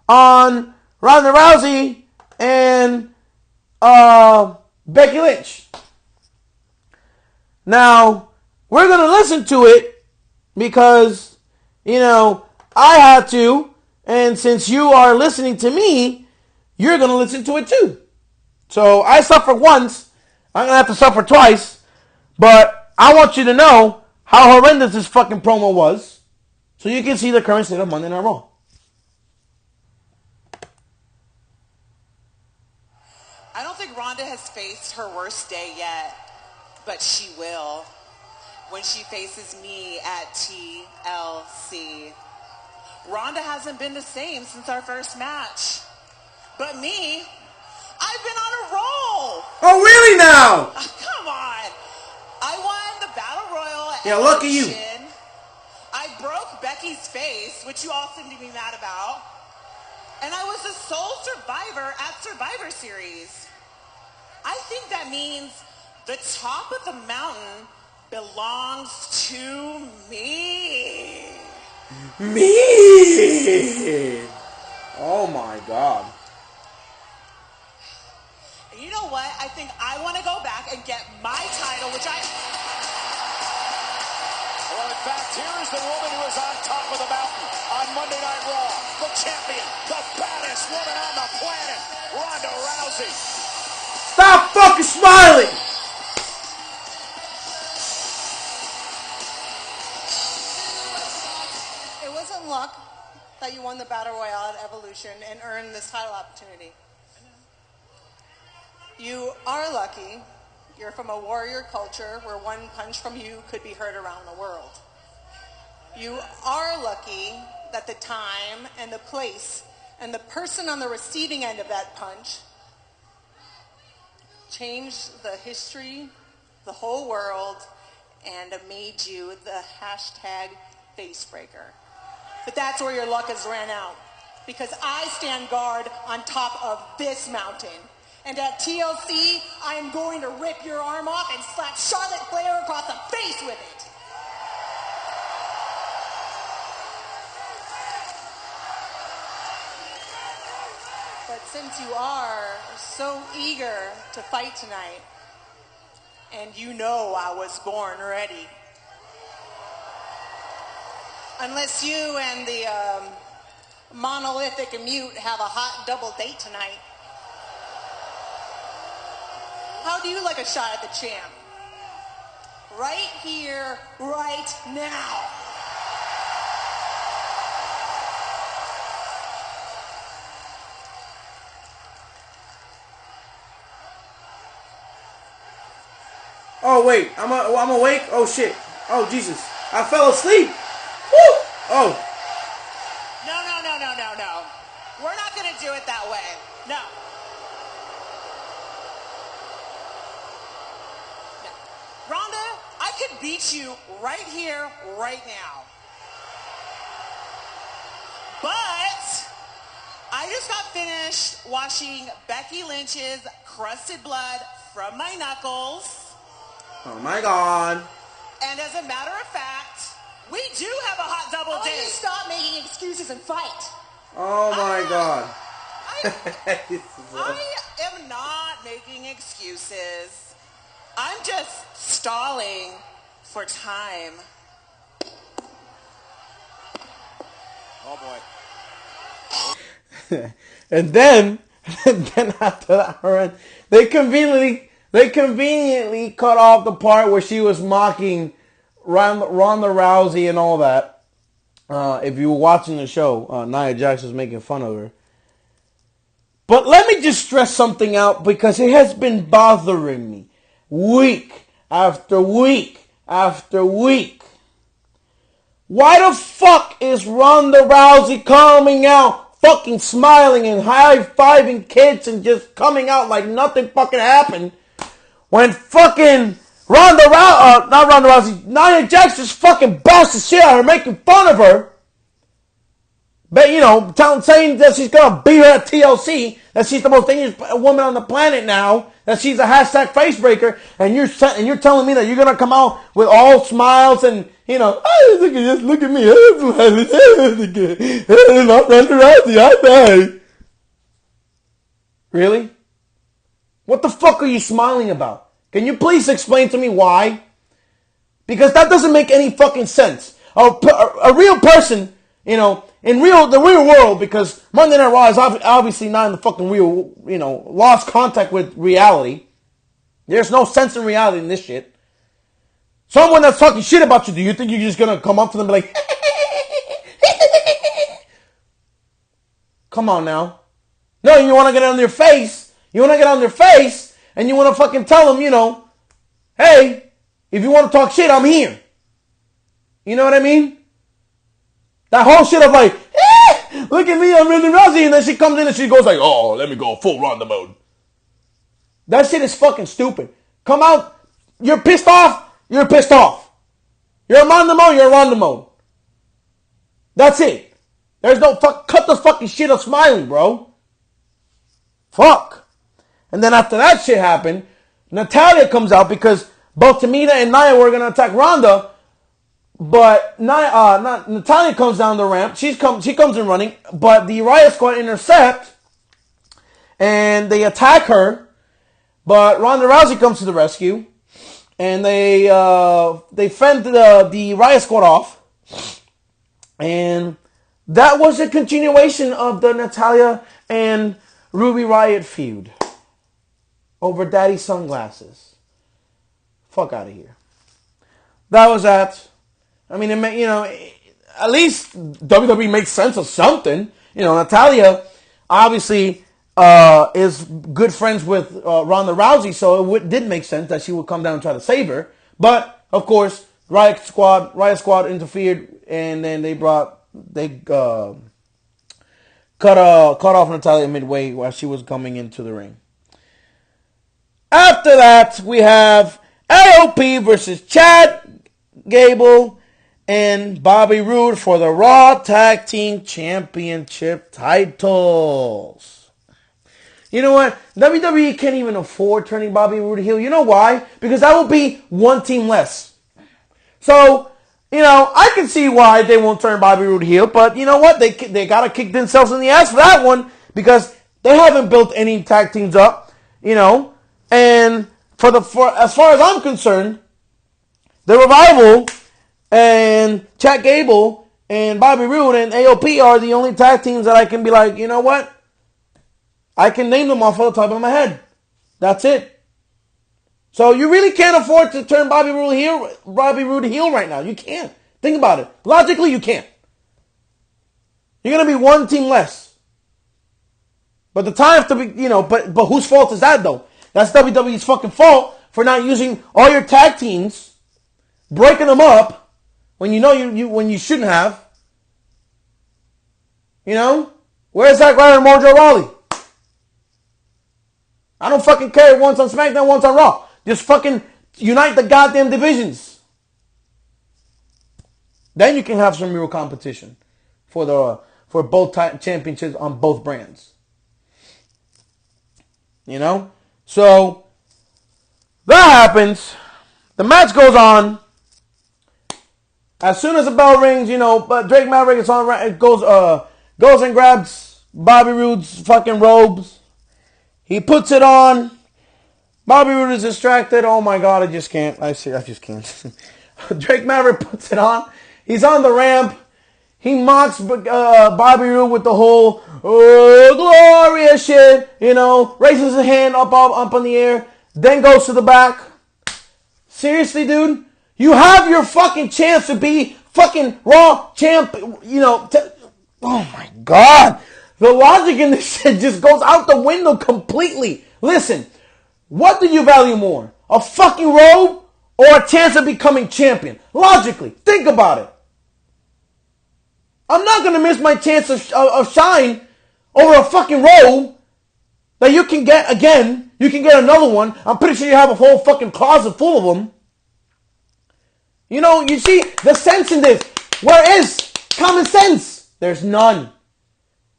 on Ronda Rousey and Becky Lynch. Now, we're going to listen to it because, I had to, and since you are listening to me, you're going to listen to it too. So I suffered once, I'm going to have to suffer twice, but I want you to know how horrendous this fucking promo was, so you can see the current state of Monday Night Raw. I don't think Ronda has faced her worst day yet, but she will when she faces me at TLC. Ronda hasn't been the same since our first match. But me, I've been on a roll. Oh, really now? Come on. I won the Battle Royal at Yeah, lucky you. I broke Becky's face, which you all seem to be mad about. And I was the sole survivor at Survivor Series. I think that means the top of the mountain belongs to me. Me? Oh my God. And you know what? I think I want to go back and get my title, which I... Well, in fact, here is the woman who is on top of the mountain on Monday Night Raw. The champion, the baddest woman on the planet, Ronda Rousey. Stop fucking smiling! It wasn't luck that you won the Battle Royale at Evolution and earned this title opportunity. You are lucky. You're from a warrior culture where one punch from you could be heard around the world. You are lucky that the time and the place and the person on the receiving end of that punch changed the history, the whole world, and made you the hashtag facebreaker. But that's where your luck has ran out, because I stand guard on top of this mountain. And at TLC, I am going to rip your arm off and slap Charlotte Flair across the face with it. But since you are so eager to fight tonight, and you know I was born ready, unless you and the monolithic mute have a hot double date tonight, how do you like a shot at the champ? Right here, right now. Oh wait, I'm awake. Oh shit. Oh Jesus, I fell asleep. Woo! Oh. No. We're not going to do it that way. No. Ronda, I could beat you right here, right now. But I just got finished washing Becky Lynch's crusted blood from my knuckles. Oh my God. And as a matter of fact, we do have a hot double Why don't you date. stop making excuses and fight? Oh my God. I am not making excuses. I'm just stalling for time. Oh boy. and then after that, they conveniently cut off the part where she was mocking Ronda Rousey and all that. If you were watching the show, Nia Jax was making fun of her. But let me just stress something out, because it has been bothering me week after week after week. Why the fuck is Ronda Rousey coming out fucking smiling and high-fiving kids and just coming out like nothing fucking happened when fucking not Ronda Rousey, Nia Jax just fucking bashed the shit out of her, making fun of her But, saying that she's going to beat her at TLC, that she's the most dangerous woman on the planet now, that she's a hashtag face breaker, and you're telling me that you're going to come out with all smiles and, oh, look at me. I'm Ronda Rousey, I die. Really? What the fuck are you smiling about? Can you please explain to me why? Because that doesn't make any fucking sense. A real person, in the real world, because Monday Night Raw is obviously not in the fucking real, lost contact with reality. There's no sense in reality in this shit. Someone that's talking shit about you, do you think you're just gonna come up to them and be like, come on now. No, you want to get on their face. You want to get on their face, and you want to fucking tell them, hey, if you want to talk shit, I'm here. You know what I mean? That whole shit of like, look at me, I'm Ronda Rousey, and then she comes in and she goes like, oh, let me go full Ronda mode. That shit is fucking stupid. Come out, you're pissed off, you're pissed off. You're in Ronda mode, you're in Ronda mode. That's it. There's no cut the fucking shit of smiling, bro. Fuck. And then after that shit happened, Natalya comes out because both Tamina and Nia were gonna attack Ronda, but Natalya comes down the ramp. She comes in running, but the Riot Squad intercept and they attack her. But Ronda Rousey comes to the rescue, and they fend the Riot Squad off, and that was a continuation of the Natalya and Ruby Riott feud over daddy sunglasses. Fuck out of here. That was that. I mean, at least WWE makes sense of something. Natalya obviously is good friends with Ronda Rousey, so it did make sense that she would come down and try to save her. But of course, Riot Squad interfered, and then they cut off Natalya midway while she was coming into the ring. After that, we have AOP versus Chad Gable and Bobby Roode for the Raw Tag Team Championship titles. You know what? WWE can't even afford turning Bobby Roode heel. You know why? Because that will be one team less. So, I can see why they won't turn Bobby Roode heel, but you know what? They gotta kick themselves in the ass for that one because they haven't built any tag teams up, and for as far as I'm concerned, the Revival and Chad Gable and Bobby Roode and AOP are the only tag teams that I can be like, you know what? I can name them off of the top of my head. That's it. So you really can't afford to turn Bobby Roode heel right now. You can't. Think about it. Logically, you can't. You're going to be one team less. But the time to be, but whose fault is that though? That's WWE's fucking fault for not using all your tag teams, breaking them up when when you shouldn't have. Where's Zack Ryder and Mojo Rawley? I don't fucking care. One's on SmackDown, one's on Raw. Just fucking unite the goddamn divisions. Then you can have some real competition for both championships on both brands. So that happens. The match goes on. As soon as the bell rings, but Drake Maverick is on. It goes and grabs Bobby Roode's fucking robes. He puts it on. Bobby Roode is distracted. Oh my God, I just can't. I just can't. Drake Maverick puts it on. He's on the ramp. He mocks Bobby Roode with the whole glorious shit. Raises his hand up in the air. Then goes to the back. Seriously, dude? You have your fucking chance to be fucking Raw champ. Oh my God. The logic in this shit just goes out the window completely. Listen, what do you value more? A fucking robe or a chance of becoming champion? Logically, think about it. I'm not going to miss my chance of shine over a fucking robe that you can get again. You can get another one. I'm pretty sure you have a whole fucking closet full of them. You see the sense in this. Where is common sense? There's none.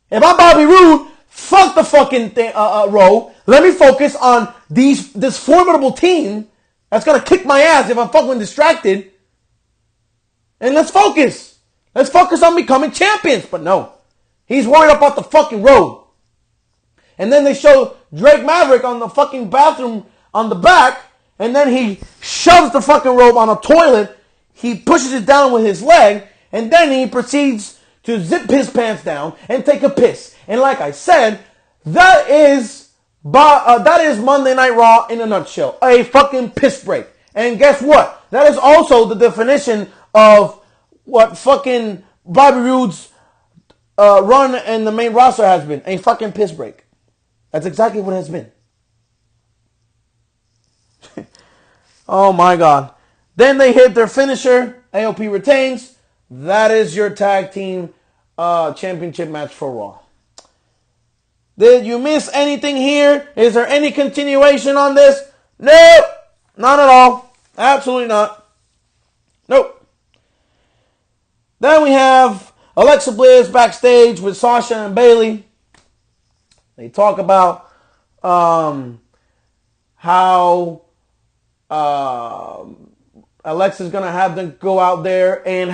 If I'm Bobby Roode, fuck the fucking Roe. Let me focus on this formidable team that's gonna kick my ass if I'm fucking distracted. And let's focus. Let's focus on becoming champions. But no, he's worried about the fucking road. And then they show Drake Maverick on the fucking bathroom on the back, and then he shoves the fucking rope on a toilet. He pushes it down with his leg, and then he proceeds to zip his pants down and take a piss. And like I said, that is Monday Night Raw in a nutshell. A fucking piss break. And guess what? That is also the definition of what fucking Bobby Roode's run in the main roster has been. A fucking piss break. That's exactly what it has been. Oh my God. Then they hit their finisher. AOP retains. That is your tag team championship match for Raw. Did you miss anything here? Is there any continuation on this? No, not at all. Absolutely not. Nope. Then we have Alexa Bliss backstage with Sasha and Bayley. They talk about how Alexa's going to have them go out there and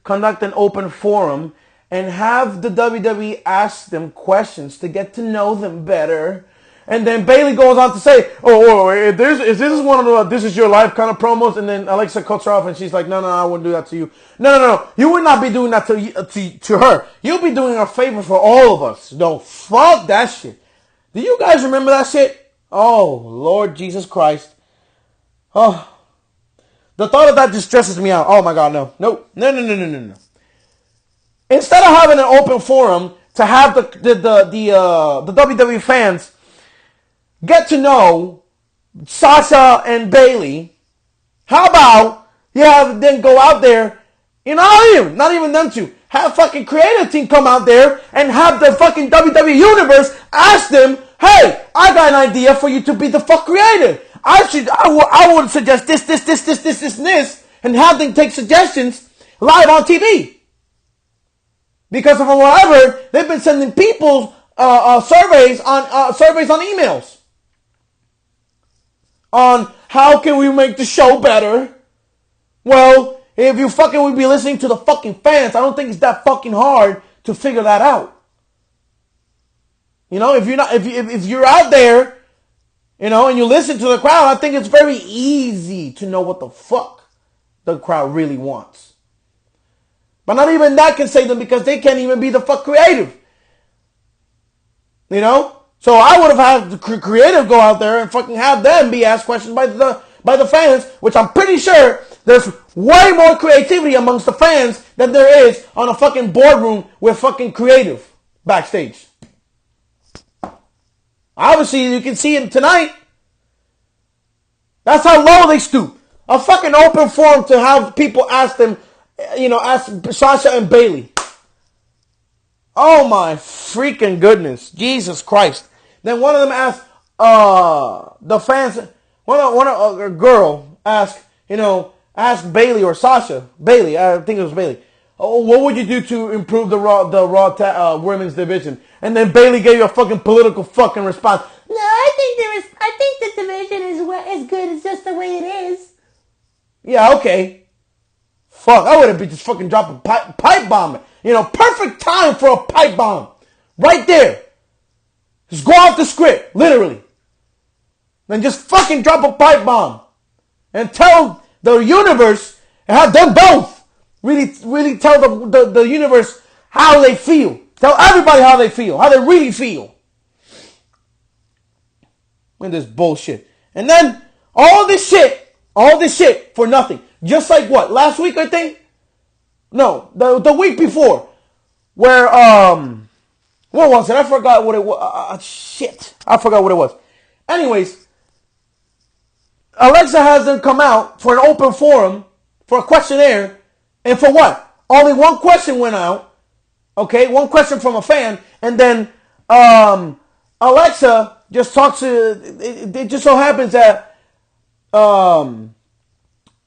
conduct an open forum and have the WWE ask them questions to get to know them better. And then Bayley goes on to say, is this one of the "this is your life" kind of promos? And then Alexa cuts her off and she's like, no, I wouldn't do that to you. No. You would not be doing that to her. You'll be doing a favor for all of us. No, fuck that shit. Do you guys remember that shit? Oh, Lord Jesus Christ. Oh, the thought of that just stresses me out. Oh my God, no. No. Instead of having an open forum to have the WWE fans get to know Sasha and Bayley, how about you have them go out there, not even them two, have fucking creative team come out there and have the fucking WWE universe ask them, hey, I got an idea for you to be the fuck creative. I would suggest this, and this, and have them take suggestions live on TV. Because from what I've heard, they've been sending people surveys on emails on how can we make the show better. Well, if you fucking would be listening to the fucking fans, I don't think it's that fucking hard to figure that out. If you're out there, and you listen to the crowd, I think it's very easy to know what the fuck the crowd really wants. But not even that can save them because they can't even be the fuck creative. So I would have had the creative go out there and fucking have them be asked questions by the fans, which I'm pretty sure there's way more creativity amongst the fans than there is on a fucking boardroom with fucking creative backstage. Obviously, you can see it tonight. That's how low they stoop. A fucking open forum to have people ask them, ask Sasha and Bayley. Oh my freaking goodness. Jesus Christ. Then one of them asked the fans, a girl asked Bayley or Sasha. Bayley, I think it was Bayley. Oh, what would you do to improve the Raw women's division? And then Bayley gave you a fucking political fucking response. No, I think the division is good. It's just the way it is. Yeah, okay. Fuck, I would have been just fucking dropping pipe bomb. Perfect time for a pipe bomb. Right there. Just go off the script, literally. Then just fucking drop a pipe bomb. And tell the universe, and have them both really tell the universe how they feel. Tell everybody how they feel, how they really feel. And this bullshit. And then all this shit for nothing. Just like what? Last week, I think? No, the week before. Where, what was it? I forgot what it was. Shit. I forgot what it was. Anyways, Alexa has them come out for an open forum, for a questionnaire, and for what? Only one question went out. Okay, one question from a fan, and then Alexa just talks to, it just so happens that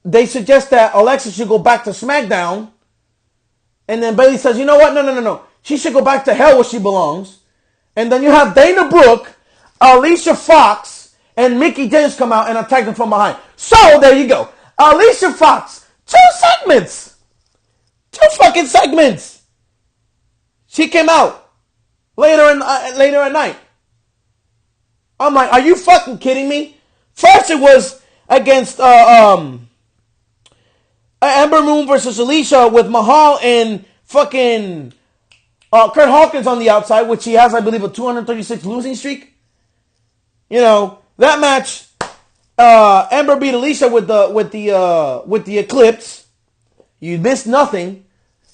they suggest that Alexa should go back to SmackDown, and then Bayley says, you know what, no. she should go back to hell where she belongs. And then you have Dana Brooke, Alicia Fox, and Mickie James come out and attack them from behind. So, there you go. Alicia Fox, 2 segments. 2 fucking segments. She came out later at night. I'm like, are you fucking kidding me? First it was against Ember Moon versus Alicia with Mahal and fucking Kurt Hawkins on the outside, which he has, I believe, a 236 losing streak. You know, that match, Ember beat Alicia with the Eclipse. You missed nothing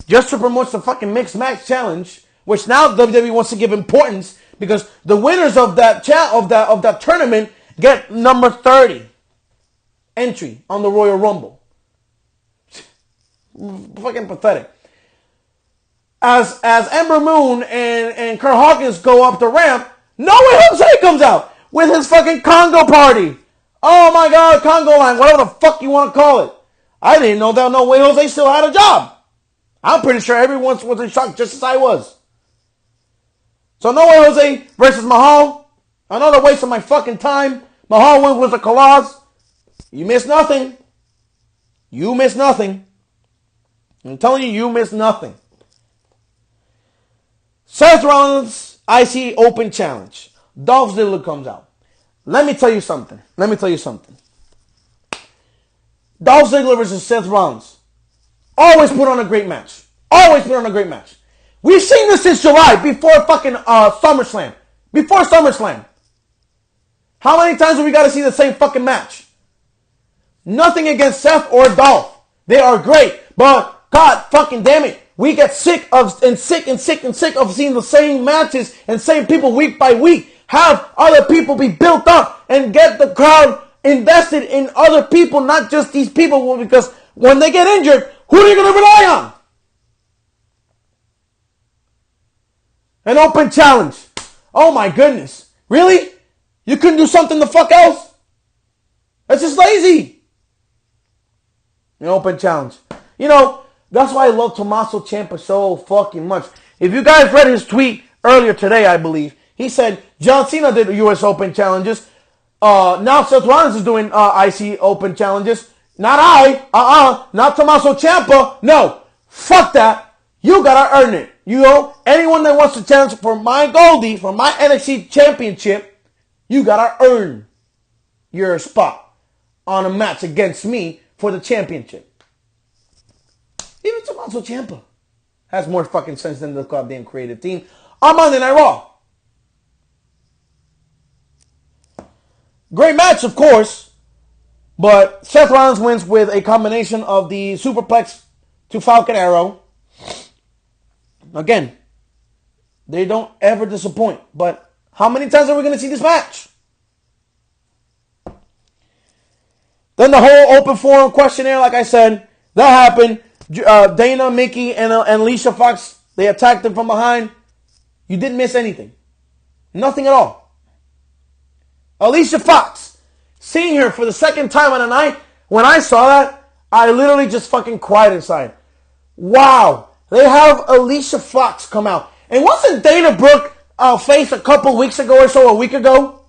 just to promote the fucking mixed match challenge, which now WWE wants to give importance because the winners of that tournament get number 30 entry on the Royal Rumble. Fucking pathetic. As Ember Moon and Kurt Hawkins go up the ramp, No Way Jose comes out with his fucking Congo party. Oh my God, Congo line, whatever the fuck you want to call it. I didn't know that No Way Jose still had a job. I'm pretty sure everyone was in shock just as I was. So No Way Jose versus Mahal. Another waste of my fucking time. Mahal went with a Kalash. You missed nothing. You missed nothing. I'm telling you, you missed nothing. Seth Rollins IC Open Challenge. Dolph Ziggler comes out. Let me tell you something. Dolph Ziggler versus Seth Rollins. Always put on a great match. We've seen this since July, before fucking SummerSlam. Before SummerSlam. How many times have we got to see the same fucking match? Nothing against Seth or Dolph. They are great. But, God fucking damn it, we get sick of seeing the same matches and same people week by week. Have other people be built up and get the crowd invested in other people, not just these people, because when they get injured, who are you going to rely on? An open challenge. Oh my goodness. Really? You couldn't do something the fuck else? That's just lazy. An open challenge. You know, that's why I love Tommaso Ciampa so fucking much. If you guys read his tweet earlier today, I believe, he said John Cena did US Open challenges. Now Seth Rollins is doing IC Open challenges. Not I. Not Tommaso Ciampa. No. Fuck that. You gotta earn it. You know, anyone that wants to challenge for my Goldie, for my NXT Championship, you gotta earn your spot on a match against me for the championship. Even Tommaso Ciampa has more fucking sense than the goddamn creative team on Monday Night Raw. Great match, of course, but Seth Rollins wins with a combination of the Superplex to Falcon Arrow. Again, they don't ever disappoint, but how many times are we going to see this match? Then the whole open forum questionnaire, like I said, that happened. Dana, Mickie, and Alicia Fox, they attacked them from behind. You didn't miss anything. Nothing at all. Alicia Fox, seeing her for the second time on a night, when I saw that, I literally just fucking cried inside. Wow. They have Alicia Fox come out. And wasn't Dana Brooke face a couple weeks ago or so, a week ago?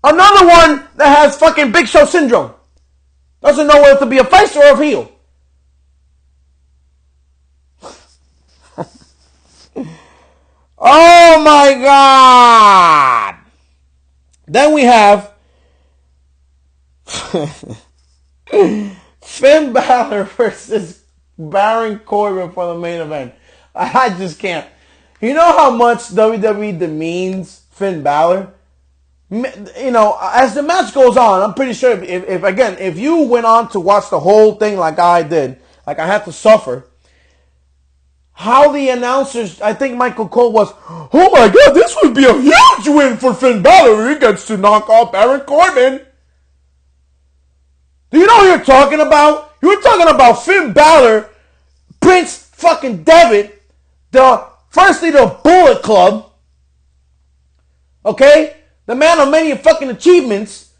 Another one that has fucking Big Show syndrome. Doesn't know whether to be a face or a heel. Oh my God. Then we have Finn Balor versus Baron Corbin for the main event. I just can't. You know how much WWE demeans Finn Balor? You know, as the match goes on, I'm pretty sure if you went on to watch the whole thing like I did, like I had to suffer, how the announcers, I think Michael Cole was, oh my God, this would be a huge win for Finn Balor. He gets to knock off Baron Corbin. Do you know who you're talking about? You're talking about Finn Balor, Prince fucking Devitt, firstly the Bullet Club, okay? The man of many fucking achievements.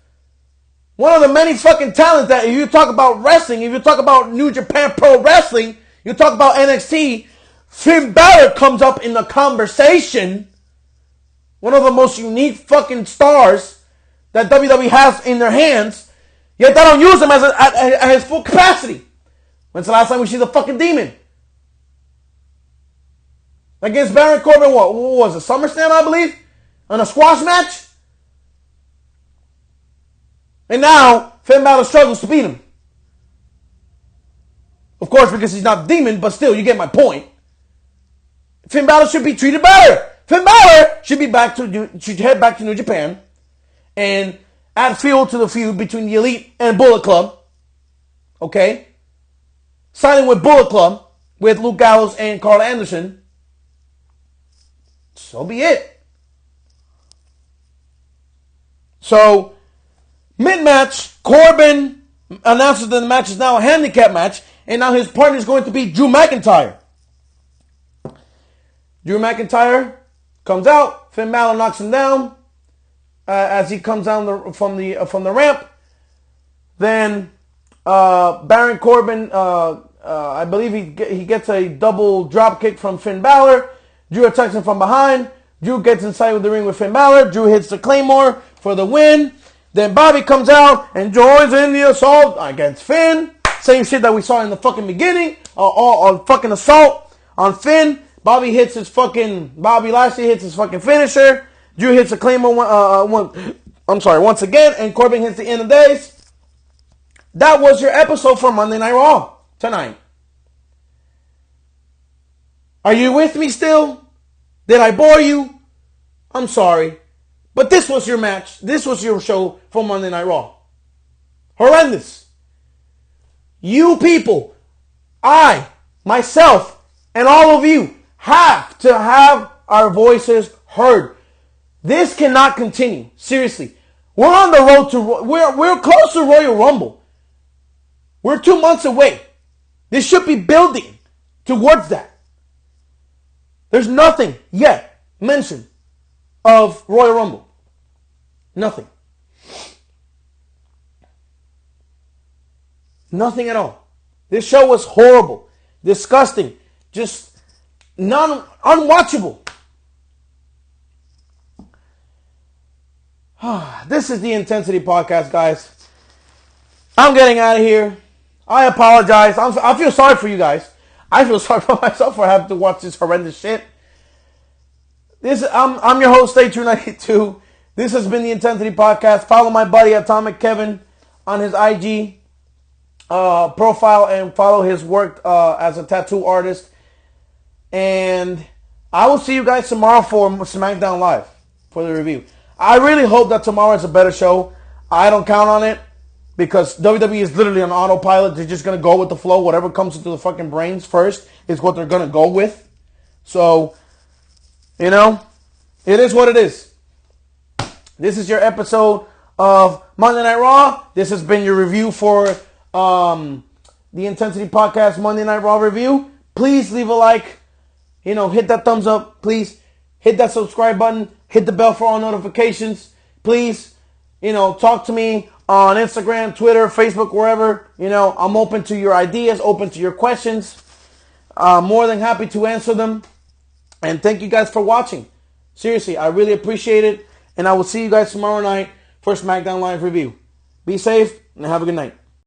One of the many fucking talents that if you talk about wrestling, if you talk about New Japan Pro Wrestling, you talk about NXT, Finn Balor comes up in the conversation. One of the most unique fucking stars that WWE has in their hands. Yet they don't use him at his full capacity. When's the last time we see the fucking Demon? Against Baron Corbin, what was it? SummerSlam, I believe? On a squash match? And now, Finn Balor struggles to beat him. Of course, because he's not Demon, but still, you get my point. Finn Balor should be treated better. Finn Balor should head back to New Japan and add fuel to the feud between the Elite and Bullet Club. Okay? Signing with Bullet Club with Luke Gallows and Carl Anderson. So be it. So, mid-match, Corbin announces that the match is now a handicap match, and now his partner is going to be Drew McIntyre. Drew McIntyre comes out. Finn Balor knocks him down as he comes down from the ramp. Then Baron Corbin, I believe he gets a double drop kick from Finn Balor. Drew attacks him from behind. Drew gets inside with the ring with Finn Balor. Drew hits the Claymore for the win. Then Bobby comes out and joins in the assault against Finn. Same shit that we saw in the fucking beginning. On fucking assault on Finn. Bobby Lashley hits his fucking finisher. Drew hits a Claymore once again. And Corbin hits the end of days. That was your episode for Monday Night Raw tonight. Are you with me still? Did I bore you? I'm sorry. But this was your match. This was your show for Monday Night Raw. Horrendous. You people, I, myself, and all of you have to have our voices heard. This cannot continue. Seriously. We're on the road to... We're close to Royal Rumble. We're 2 months away. This should be building towards that. There's nothing yet mentioned of Royal Rumble. Nothing. Nothing at all. This show was horrible, disgusting, just unwatchable. This is the In10sity Podcast, guys. I'm getting out of here. I apologize. I feel sorry for you guys. I feel sorry for myself for having to watch this horrendous shit. I'm your host, Stay292. This has been the In10sity Podcast. Follow my buddy atomickevin on his IG profile and follow his work as a tattoo artist. And I will see you guys tomorrow for SmackDown Live for the review. I really hope that tomorrow is a better show. I don't count on it because WWE is literally on autopilot. They're just going to go with the flow. Whatever comes into the fucking brains first is what they're going to go with. So, you know, it is what it is. This is your episode of Monday Night Raw. This has been your review for the In10sity Podcast Monday Night Raw review. Please leave a like. You know, hit that thumbs up. Please hit that subscribe button. Hit the bell for all notifications. Please, you know, talk to me on Instagram, Twitter, Facebook, wherever. You know, I'm open to your ideas, open to your questions. More than happy to answer them. And thank you guys for watching. Seriously, I really appreciate it. And I will see you guys tomorrow night for SmackDown Live review. Be safe and have a good night.